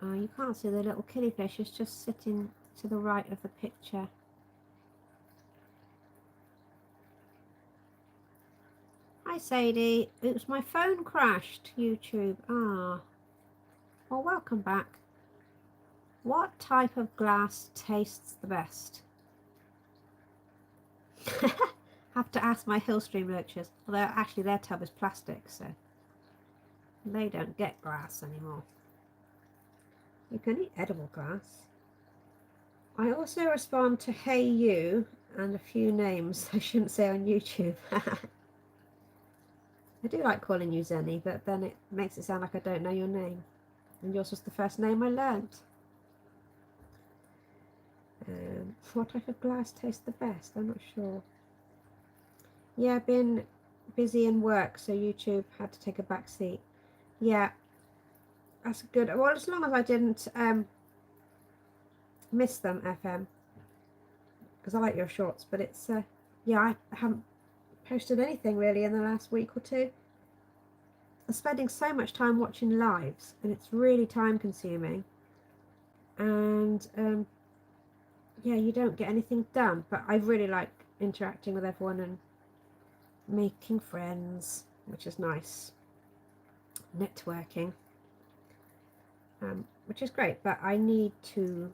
Oh, you can't see the little killifish. It's just sitting to the right of the picture. Hi Sadie. Oops, my phone crashed. YouTube. Ah. Well, welcome back. What type of glass tastes the best? Have to ask my Hillstream lurchers. Although actually their tub is plastic, so they don't get glass anymore. You can eat edible glass. I also respond to Hey You and a few names I shouldn't say on YouTube. I do like calling you Zenny, but then it makes it sound like I don't know your name. And yours was the first name I learnt. What type of glass tastes the best? I'm not sure. Yeah, I've been busy in work, so YouTube had to take a back seat. Yeah, that's good. Well, as long as I didn't miss them, FM, because I like your shorts, but it's, yeah, I haven't posted anything really in the last week or two. I'm spending so much time watching lives, and it's really time consuming. And yeah, you don't get anything done, but I really like interacting with everyone and making friends, which is nice. Networking, which is great, but I need to